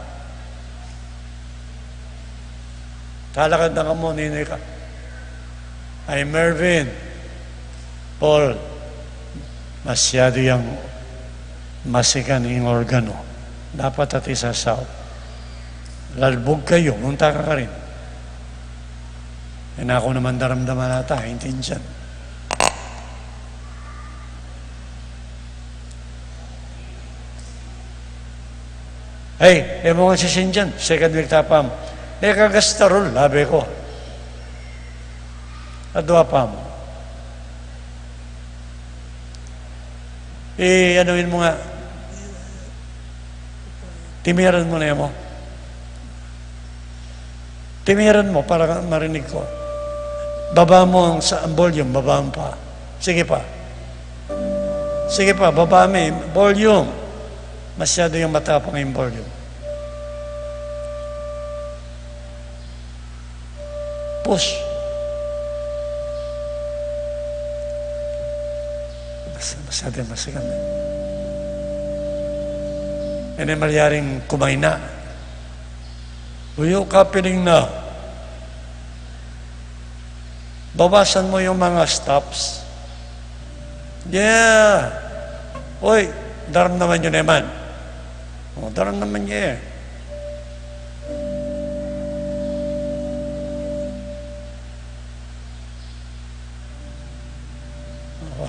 Talakad na ka mo, ninay ka. Ay Mervin, Paul, masyado yung masikan yung organo. Dapat at isasaw. Lalbog kayo, munta ka rin. E na ako naman daramdaman nata, intindihan. Hey, mo nga si Sinjan, second week tapam. Kagastarol, labi ko. Adwa pa mo. Anuin mo nga, timiran mo na mo. Timiran mo para marinig ko. Baba mo ang volume, baba mo pa. Sige pa. Sige pa, baba mo. Volume. Masyado yung matapang yung volume. Push. Masyado masigan. Ano yung malyaring kumain na? Uyo ka piling na. Bawasan mo yung mga stops. Yeah. Uy, daram naman yun naman. O, daram naman niya eh.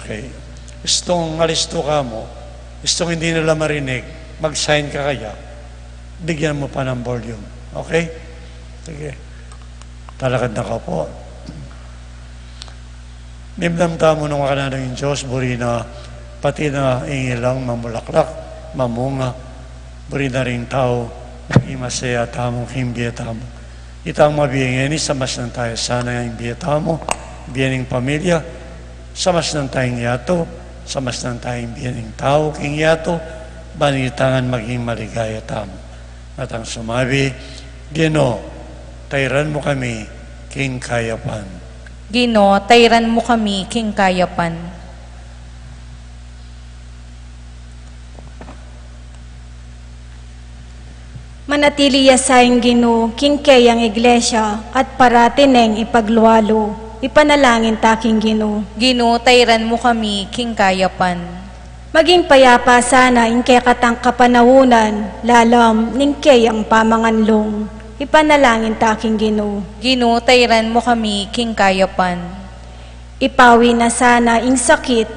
Okay. Gustong malisto ka mo, gustong hindi nila marinig, mag-sign ka kaya, bigyan mo pa ng volume. Okay? Sige. Talakad na ka po. Nimdamta mo nung makananang yung Diyos, buri na pati na ingilang mamulaklak, mamunga, buri na rin tao, imasaya tamong himbiyata mo. Itang mabiyengeni, samas ng tayo sana yung himbiyata mo, biyening pamilya, samas ng tayong yato, samas ng tayong biyening tao, king yato, banitangan maging maligaya tamo. At ang sumabi, Gino, tayran mo kami, king kayapan. Gino, tayran mo kami, king kayapan. Manatili yasayang Ginoo, king kayang iglesia, at parati neng ipagluwalo. Ipanalangin taking Ginoo. Gino, tayran mo kami, king kayapan. Maging payapa sana in kay katang kapanahunan, lalam ning kayang pamanganlong. Ipanalangin taking Ginoo. Gino, tayran mo kami, king kayapan. Ipawi na sana ing sakit,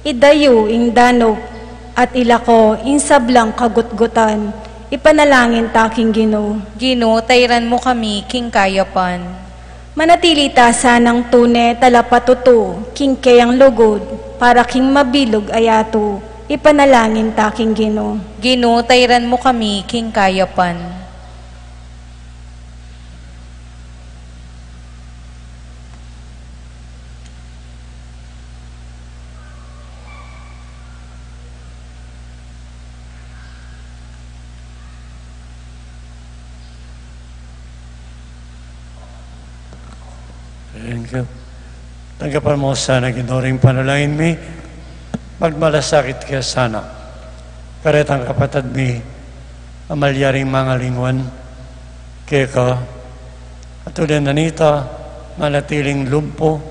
idayo ing danog, at ilako ing sablang kagutgutan. Ipanalangin taking Ginoo. Gino, tayran mo kami, king kayapan. Manatili ta sanang tune talapatuto, king kayang lugod, para king mabilog ayato. Ipanalangin taking Ginoo. Gino, tayran mo kami, king kayapan. Thank you. Tanggapan mo sana ginoring panalangin mi. Magmalasakit kaya sana. Karetang kapatid mi, amalyaring mga lingwan, kaya ka, at ulit nanita, manatiling lumpo,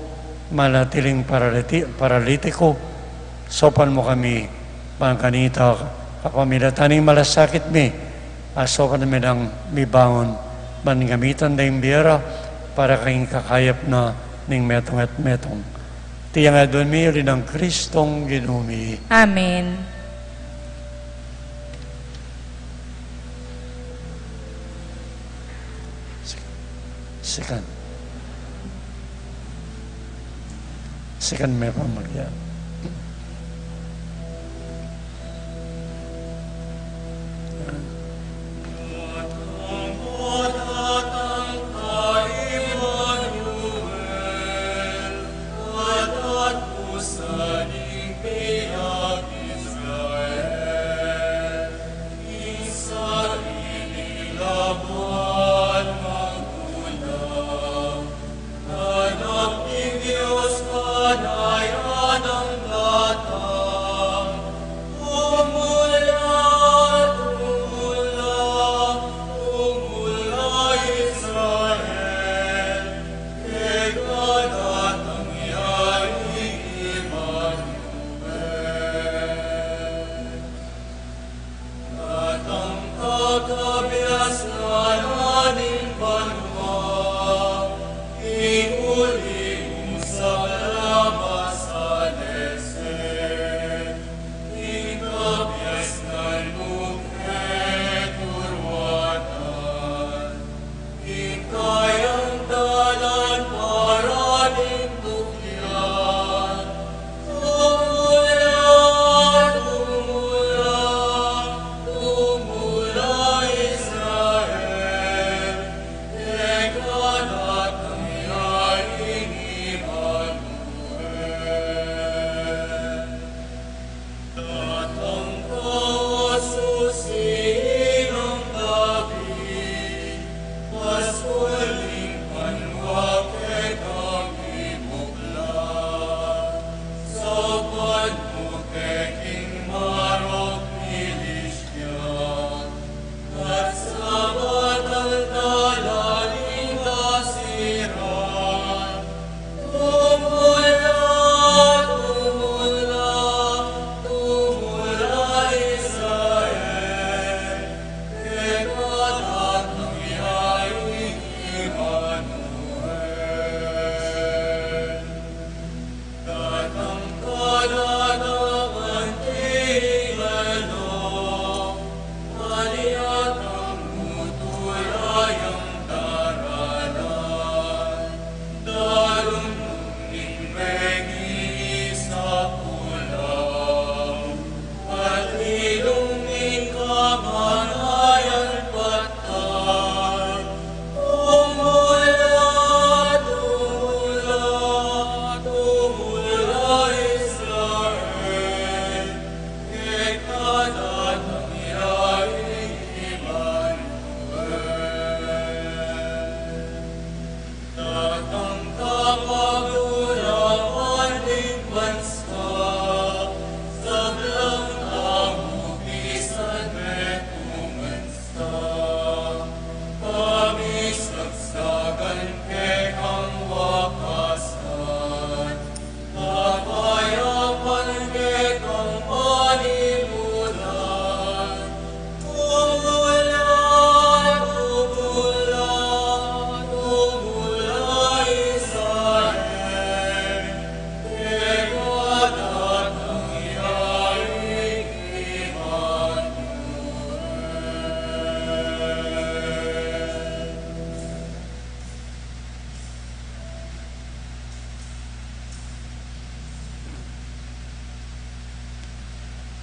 manatiling paralitiko, sopan mo kami, pangkanita, kapamilataning malasakit mi, asokan namin ang mibangon, maningamitan na yung biyara, para kayong kakayap na ning metong at metong. Tiyang adon mi rin ang Kristong ginumi. Amen. Sikan. Sikan may pamagyan. Anak ni Diyos, kanayan ang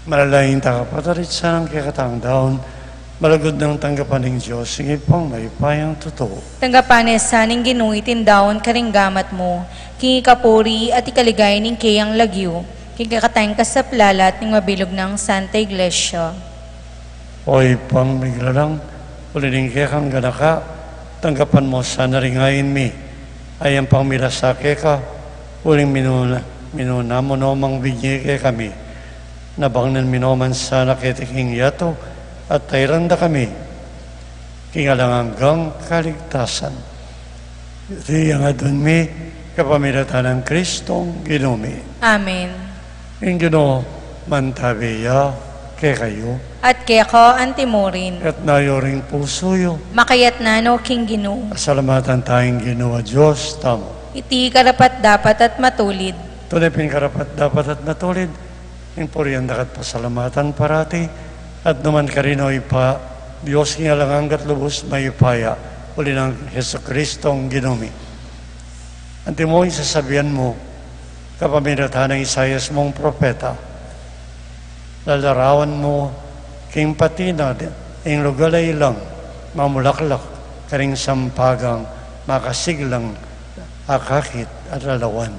Malalaing takapatarit sa ng kikatang daon, malagod ng tanggapan ng Diyos, sige pong may payang totoo. Tanggapanes saning ginuitin daon karinggamat mo, king ikapuri at ikaligay ning kayang lagyo, king kakatayang kasaplalat ning mabilog ng Santa Iglesia. Oy pang miglalang, ulining kekang ganaka, tanggapan mo sa naringayin mi, ayang pang milasake ka, uling minuna mo nomang binyike kami, nabangnan minoman sa nakitiking yato, at tayranda kami, kingalanganggang kaligtasan. Iti ang adun mi, kapamilatan ng Kristong ginumi. Amen. Yung gino, mantabiya, ke kayo, At kaya ko antimorin, at nayoring pusoyo, makayat nano king ginu, salamatan tayong ginawa Diyos, tamo. iti karapat dapat at matulid. Tunay pinakarapat dapat at natulid, yung puriyan dakat pasalamatan parati, at naman karino ipa, Diyos kingalanganggat lubos may ipaya, uli ng Heso Kristong ginumi. Anti mo, isasabihan mo, kapamiratan ng Isayas mong propeta, lalarawan mo, king patina, ing lugalay lang, mamulaklak, karing sampagang, makasiglang, akakit at lalawan.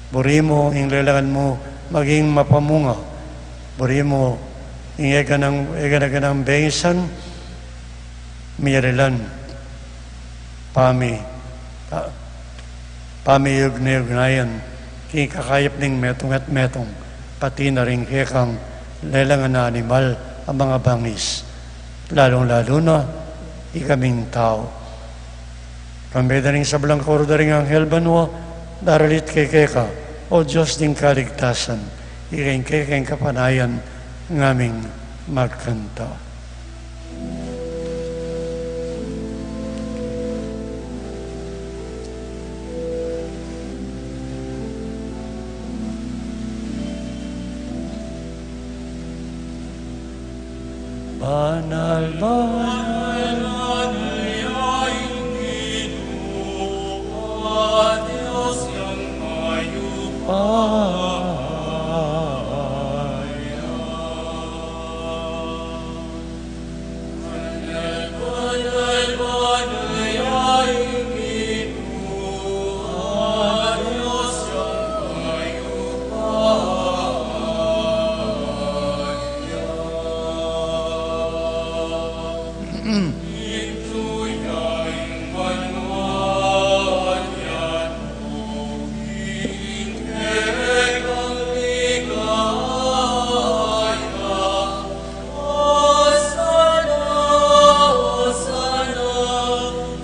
Buri mo, ing lalangan mo, maging mapamunga. Buri mo, ing eganang bengisan, miyarilan, pamiyug-niyugnayan, king kakayap ning metong at metong, pati na rin kekang lalangan na animal ang mga bangis, lalong-lalo na ikaming tao. Kambeda rin sa blangkoro da rin ang helbanwa, daralit kay keka, o Diyos ding kaligtasan, ikain kekeng kapanayan, ngaming magkanta. Banal, banal,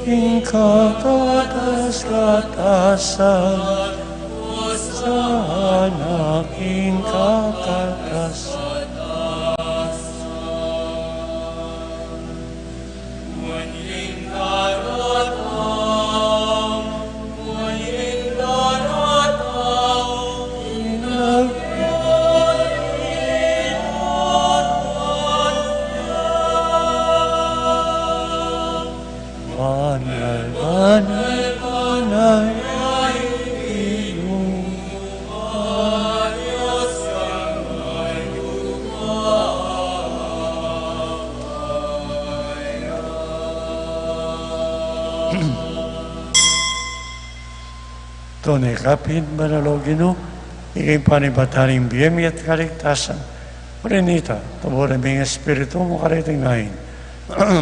king katatas-katasan, sana king kakatasan. Banal, banal, banal, iyong tunay kapit manalogino, ikay panibataning biyemi at kaligtasan. Marinita, taburan ming espiritu mo kariting ngayon.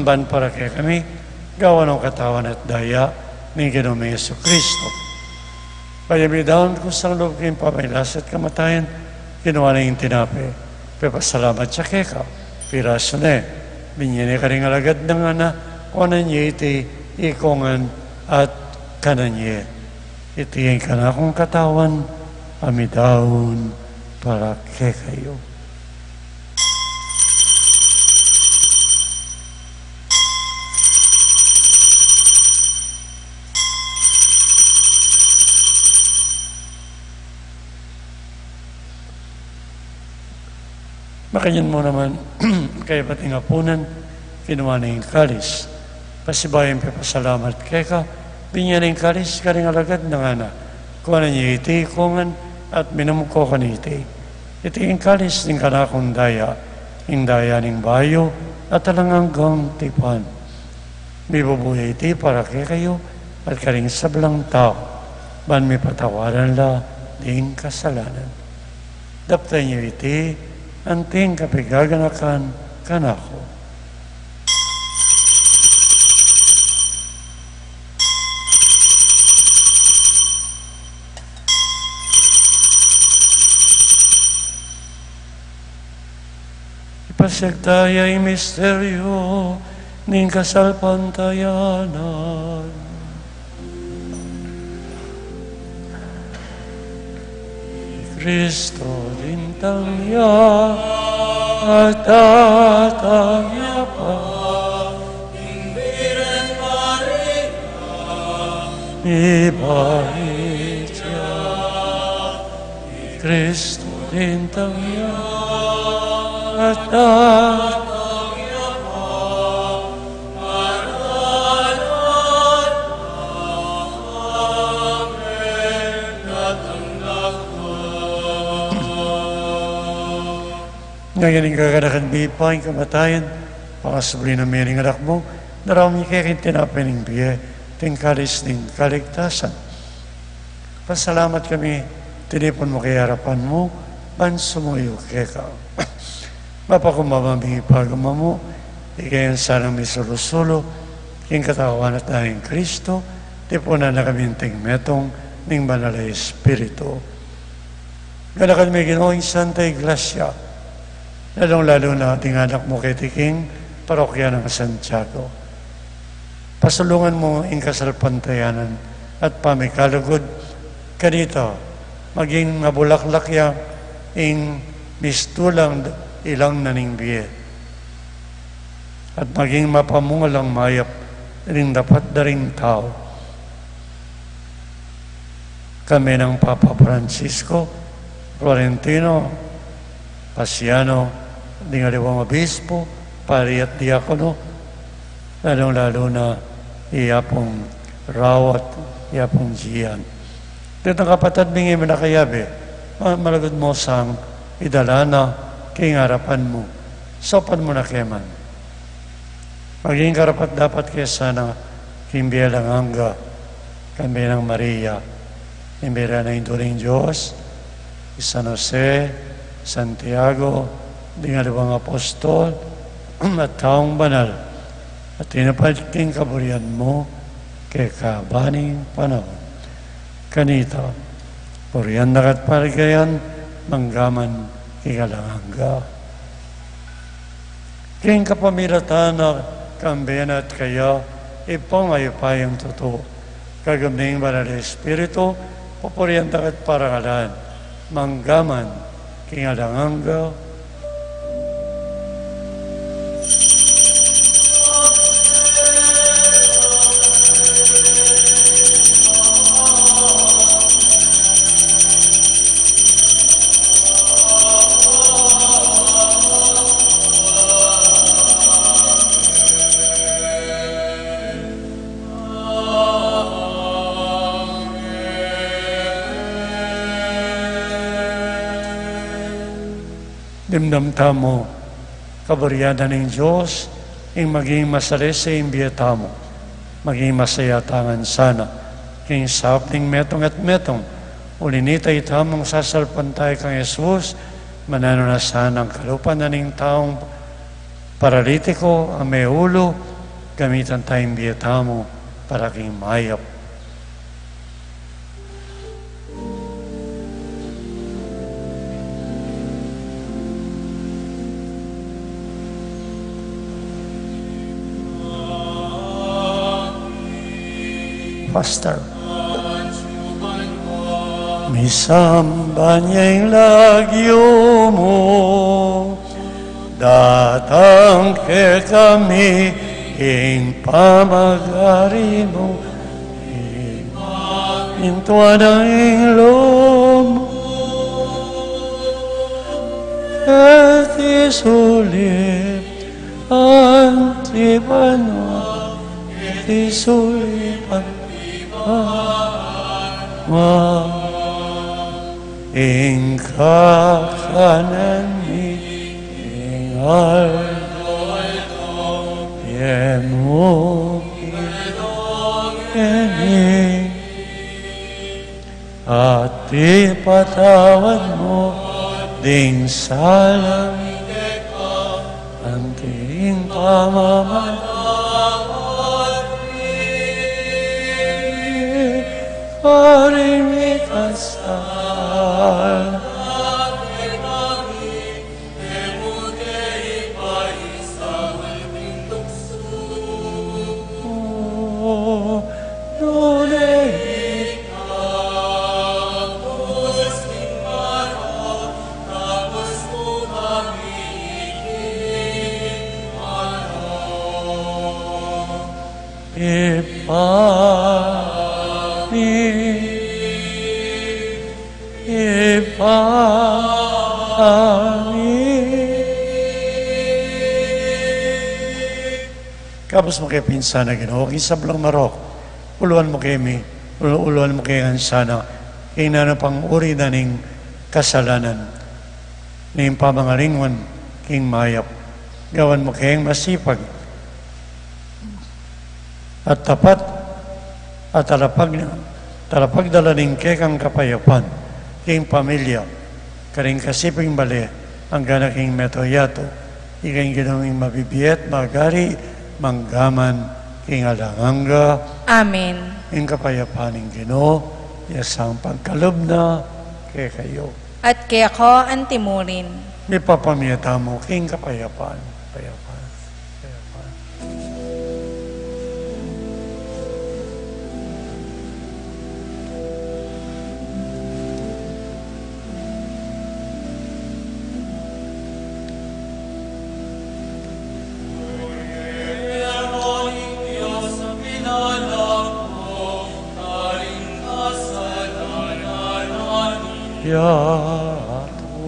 Ban para kay kami, gawa ng katawan at daya ni Ginoong Yesu Kristo. Kaya bidawon ko sa loob kayong pamailas at kamatayan, ginawa na yung tinapi. Pepasalamat sa keka, piraso na binyane ka rin alagad ng ana, kunan niya iti ikongan at kananye. Itiyan ka na akong katawan, amidawon para kekayo. Makanyan mo naman, kaya bating hapunan, kinuha na yung kalis. Pasibayan pa pasalamat kay ka, binyan na yung kalis, karing alagad na nga na. Kuha na niya iti, kungan, at minamukho ka ni iti. iti kalis ning kanakong daya, ing daya ning bayo, at talanganggang tipan. Mibubuhay iti para kay kayo, at karing sablang tao, ban mi patawaran la, ding kasalanan. Daptay niyo iti, anting kapigaganakan kanako. Ipasagdayay misteryo ning kasalpantayanan. Kristo lintang niya at tatangya pa. Ibahit siya. Kristo lintang niya at tatangya pa. Ngayon ang kagadakan bipa, ang kamatayan, pakasubli na miring anak mo, narami kayo tinapay ng biye, tingkalis ng kaligtasan. Pasalamat kami, tinipon mo kay harapan mo, pansumuyo kay ka. Mapakumamaming ipagama mo, ikayan sanang may sulo-sulo, king katawan at tayong Kristo, tipunan na kami ting metong, ning banal na Espiritu. Ganakan may ginoong Santa Iglesia, lalong-lalo na ating anak mo kay Tiking, parokya ng Santiago. Pasulungan mo ang kasalpantayanan at pamikalugod kanito, maging mabulaklak yang ing mistulang ilang naning biye. At maging mapamungalang mayap rin dapat daring tao. Kami ng Papa Francisco, Florentino, Pasiano, Dingaliwang Obispo, Pari at Diakono, lalong-lalo na iyapong Rawat, iyapong Jian. Dito kapatid mingi manakayabi, malagod mo sang idalana kay harapan mo, sopan mo na keman. Maging karapat dapat kaya sana kimbiyalang hangga, kami ng Maria, kimbiyalang na induling Diyos, San Jose, Santiago, Dingalawang Apostol, at taong banal, at tinapating kaburian mo kay kabaning panahon. Kanita, purihan na kat parigayan, manggaman ikalangangga. King kapamiratan na kambiyan at kaya, ipangayupayang totoo. Kagamning banal na Espiritu, pupurihan na kat parangalan, manggaman ikalangangga. Dimdamta mo, kabaryadan ng Diyos, ing maging masalese ang biyata mo, maging masayatangan sana, king sap ning metong at metong, ulinita itamong sasalpantay kang Jesus, manano na sana ang kalupan na ning taong paralitiko, ang may ulo, gamitan tayong biyata mo, para king mayap. Pastor. Misamba niya'y lagyo mo, datang ke kami, ing pamagari mo, intuan ang ilom, at isulit, antibanwa, isulipan, ing kakanan ni ing aldo, yemo kini, at ipatawad mo ding salang ang ting pamamatawad paring ikasal. Kapos mo kayo pinsan na Ginoo, isablang marok, uluan mo kayo uluan mo kayo sana, kaya na pang uri na ning kasalanan, ning pamangaringon, king mayap, gawan mo kayong masipag, at tapat, at talapag dala ning kekang kapayapan, king pamilya, karing kasiping bali, ang gana king metoyato, ikaing ginawing mabibiyet, magari, manggaman, king alanganga, Amen. ing kapayapan ng Ginoo, yasang pagkalob na kay kayo. At kaya ko antimurin. May papamiyata mo, king kapayapan, kapayapan, kapayapan. Yato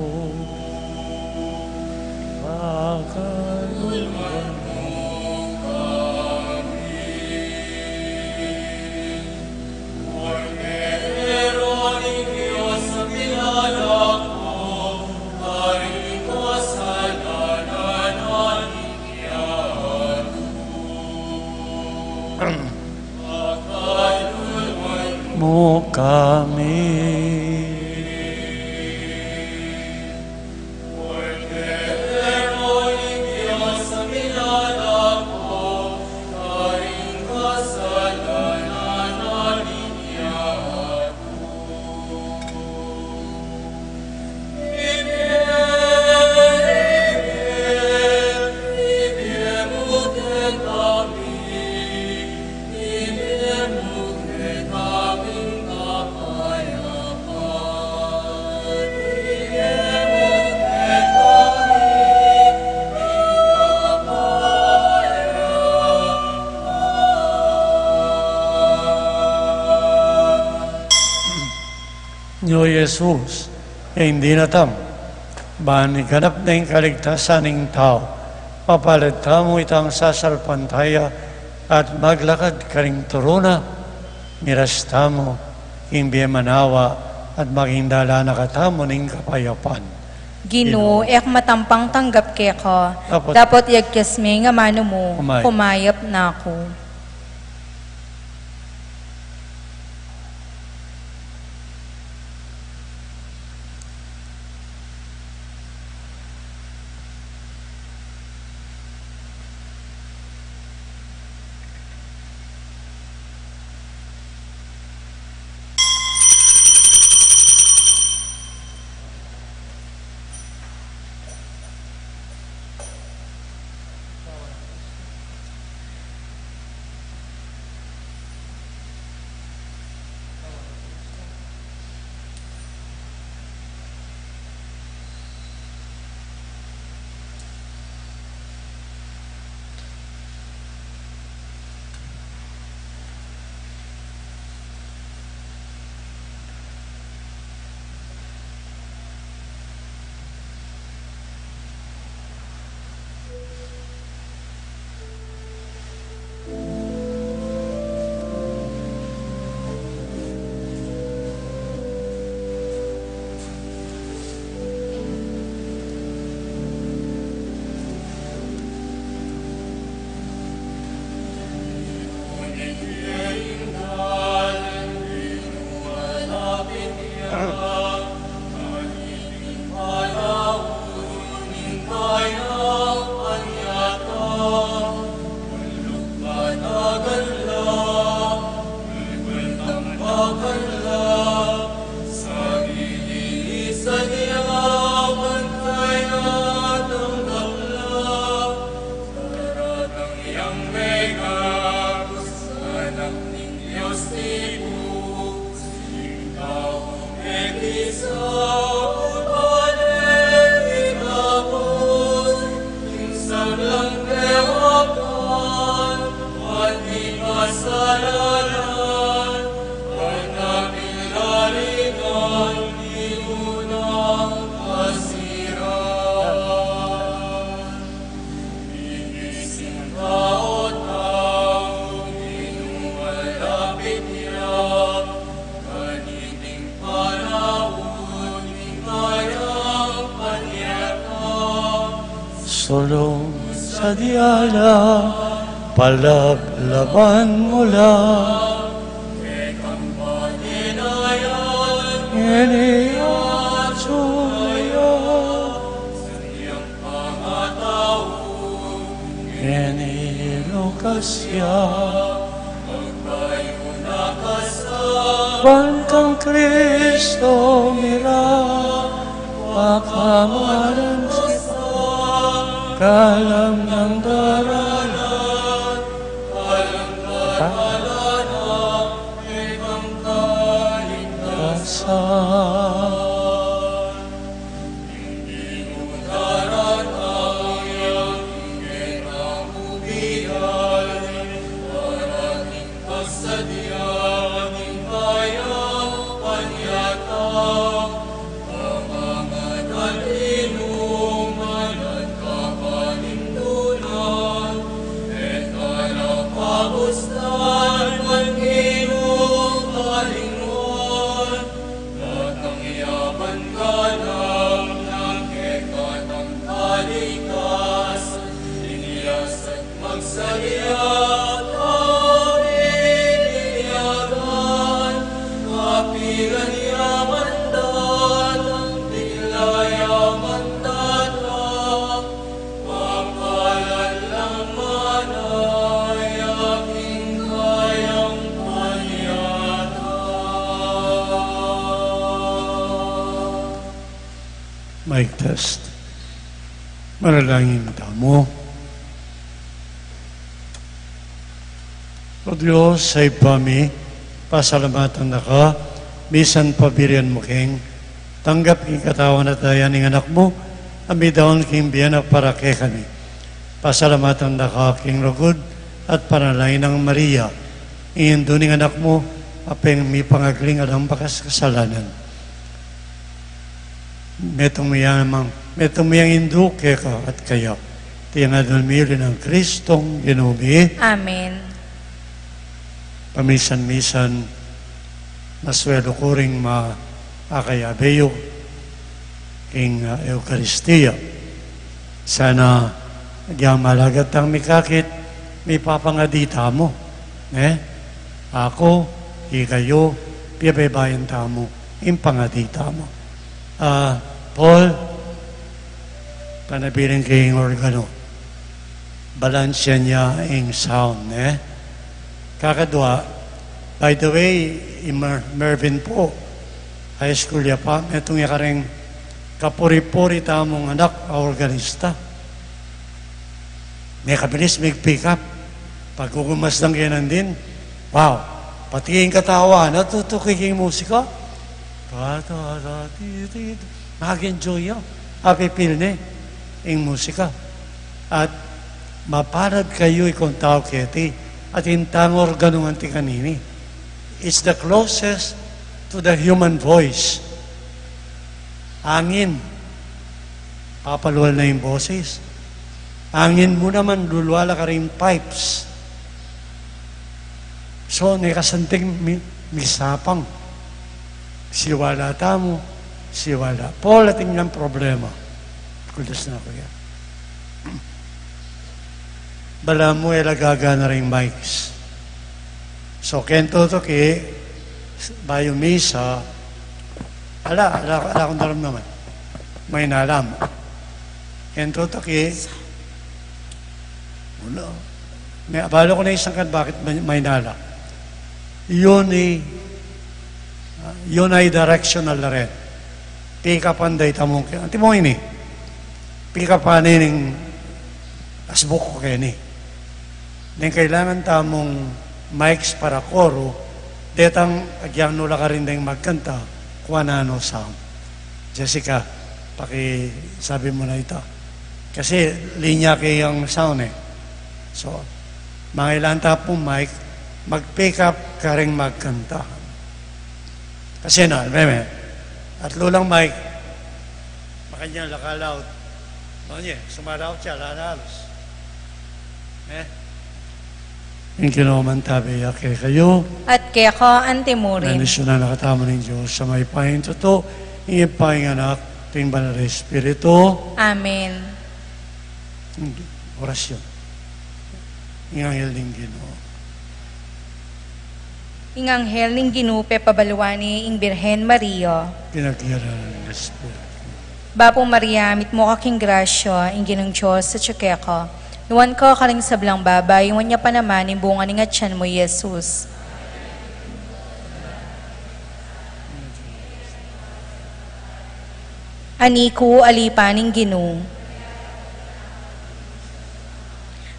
pagkaluan mo kami. Meron ng Diyos sa pinala ko, karing kasalanan aming yato. Pagkaluan mo kami. Nyo Jesus, hindi na tam, baniganap na yung kaligtasan ng tao, papalad mo itang sasalpantaya at maglakad ka ring turuna, miras tamo, hindi manawa at maging dala na katamo ng kapayapan. Ginoo, ek matampang tanggap kaya ko. Dapat yagkas may nga mano mo, kumayap na ako. sulong sa diyala, palablaban mula. Ngeniya sumaya, ngenilo kasya, Bantang Kristo mira, pakamalan sa kalam ng daralan, kaligtasan. Mic test. Manalangin tamo. O Diyos, sa ipami, pasalamatan na ka, bisan pabirian mo king, tanggap king katawan at dayan ng anak mo, amidaon king biyana para kay kami. Pasalamatan na ka, king rugod, at panalangin ng Maria, iyon doon ng anak mo, apeng may pangagling alang bakas kasalanan. Metumiyang induke ka at kaya, tingadol mili ng Kristong ginubi, Amen. pamisan-misan, naswelo ko ring maakayabeyo king Eucharistia. Sana nagyang malagat ang mikakit, may papangadita mo. Ako, ikayo, piyabaybayan tamo, impangadita mo. Paul, panabiling kayong organo. Balansya niya ang sound, Kakadwa, by the way, Mervin po, high school ya pa, itong yakareng kapuri-puri tamong anak, organista. May kabilis, may pick up. Pag kukumas lang yan din, wow, pati yung katawa, natutukiking musika. Mag-enjoy yun. Happy feel na yung musika. At maparad kayo ikong tao keti at intang organo ng kanini. It's the closest to the human voice. Angin. Papaluwal na yung boses. Angin mo naman, lulwala ka rin pipes. So, nakasanting misapang. Siwala tamo, siwala. Paul, ating ng problema. Kulas na ako yan. Bala mo, ilagaga na rin mics. So, kento to ki, bayo misa, ala akong daram naman. May nalam. Kento to ki, wala. May abalo ko na isang kan, bakit may nala? Yun ay directional na rin. Pick up ang data mo. Anti mo ini. Pick up ang yung asbuk ko kayo ni. Then kailangan tamong mics para koro, detang agyang nula ka rin dahil magkanta, kuha na ano sound. Jessica, sabi mo na ito. Kasi linya kayo yung sound So, mga ilang tapong mic, mag-pick up ka rin magkanta. Kasi na, at lulang mic, makanya lakalaut. Sumalaut siya, lalalos. Yung kinuman tabi, kay kayo, At kaya ko antimurin. nanisyon na nakatama ng Diyos sa may pahing totoo, iyong pahing anak, ting banal na Espiritu, Amen. orasyon. Ng anghel ng Ginoo. Ing anghel ning ginupe pabaluani ing Birhen Maria. Pinagkiranan ng Espiritu. Bapo Maria, mit mo kaking grasya, ing ginong Diyos sa tsukeko. Nuwan ko kaling sablang babay, iwan niya pa naman yung bunga ng atyan mo, Jesus. Aniku alipaning ginoo.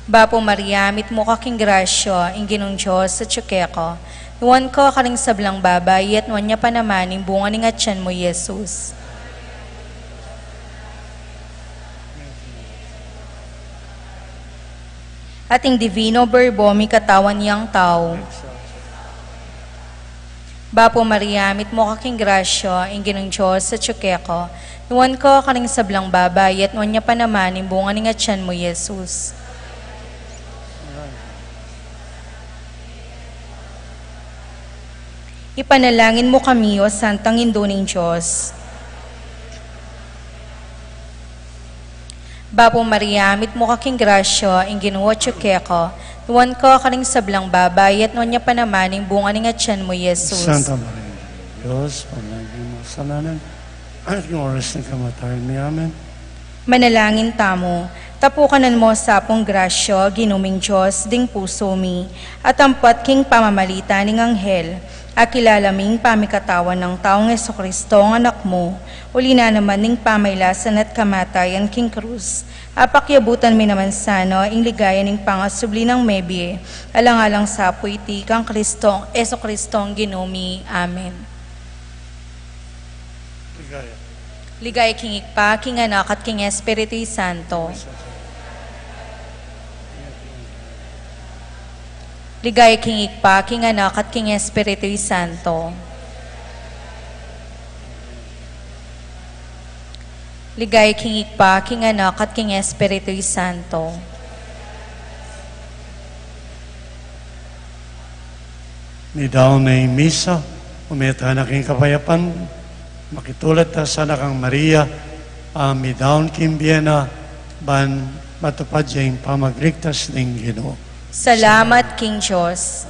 Bapo Maria, mit mo kaking grasya, ing ginong Diyos sa tsukeko. Nuwan ko kaling sablang babay, at nuwan niya pa naman yung bunga ng atyan mo, Jesus. Ating divino berbo, mi katawan niyang tao. Bapo Maria, mit mo kaking grasya, ing ginong Diyos sa tsukeko. Nuwan ko kaling sablang babay, at nuwan niya pa naman yung bunga ng atyan mo, Jesus. Ipanalangin mo kami, O Santang Induning Diyos. Bapo Maria, mit mo kaking grasya, ing Ginoo tsukeko. Nuwan ko kaling sablang babay, at nuwan niya pa naman yung bunga ng atyan mo, Jesus. Santa Maria, Diyos, panagin mo sa lanan, at yung oras ng kamatayan ni Amen. Manalangin tamo, tapukanan mo sa apong grasya, ginuming Diyos, ding puso mi, at ampat king pamamalita ning anghel, akilalaming pamikatawan ng taong Jesucristo ang anak mo, uli na naman ning pamaylasan at kamatayan king krus. Apakyabutan mi naman sana, ing ligaya ning pangasubli ng mebye, alang-alang sa puiti kang Kristo, Jesucristo ang ginumi. Amen. Ligaya. Ligaya king ikpa, king anak at king Espiritu Santo. Ligaya king ikpa, king anak at king Espiritu Santo. Ligaya king ikpa, king anak at king Espiritu Santo. Ni daw na misa, umita na king kapayapan, makitulad ta sana kang Maria, mi daon kimbiena, ban matupad yung pamagligtas ng Ginoo. Salamat, King Diyos.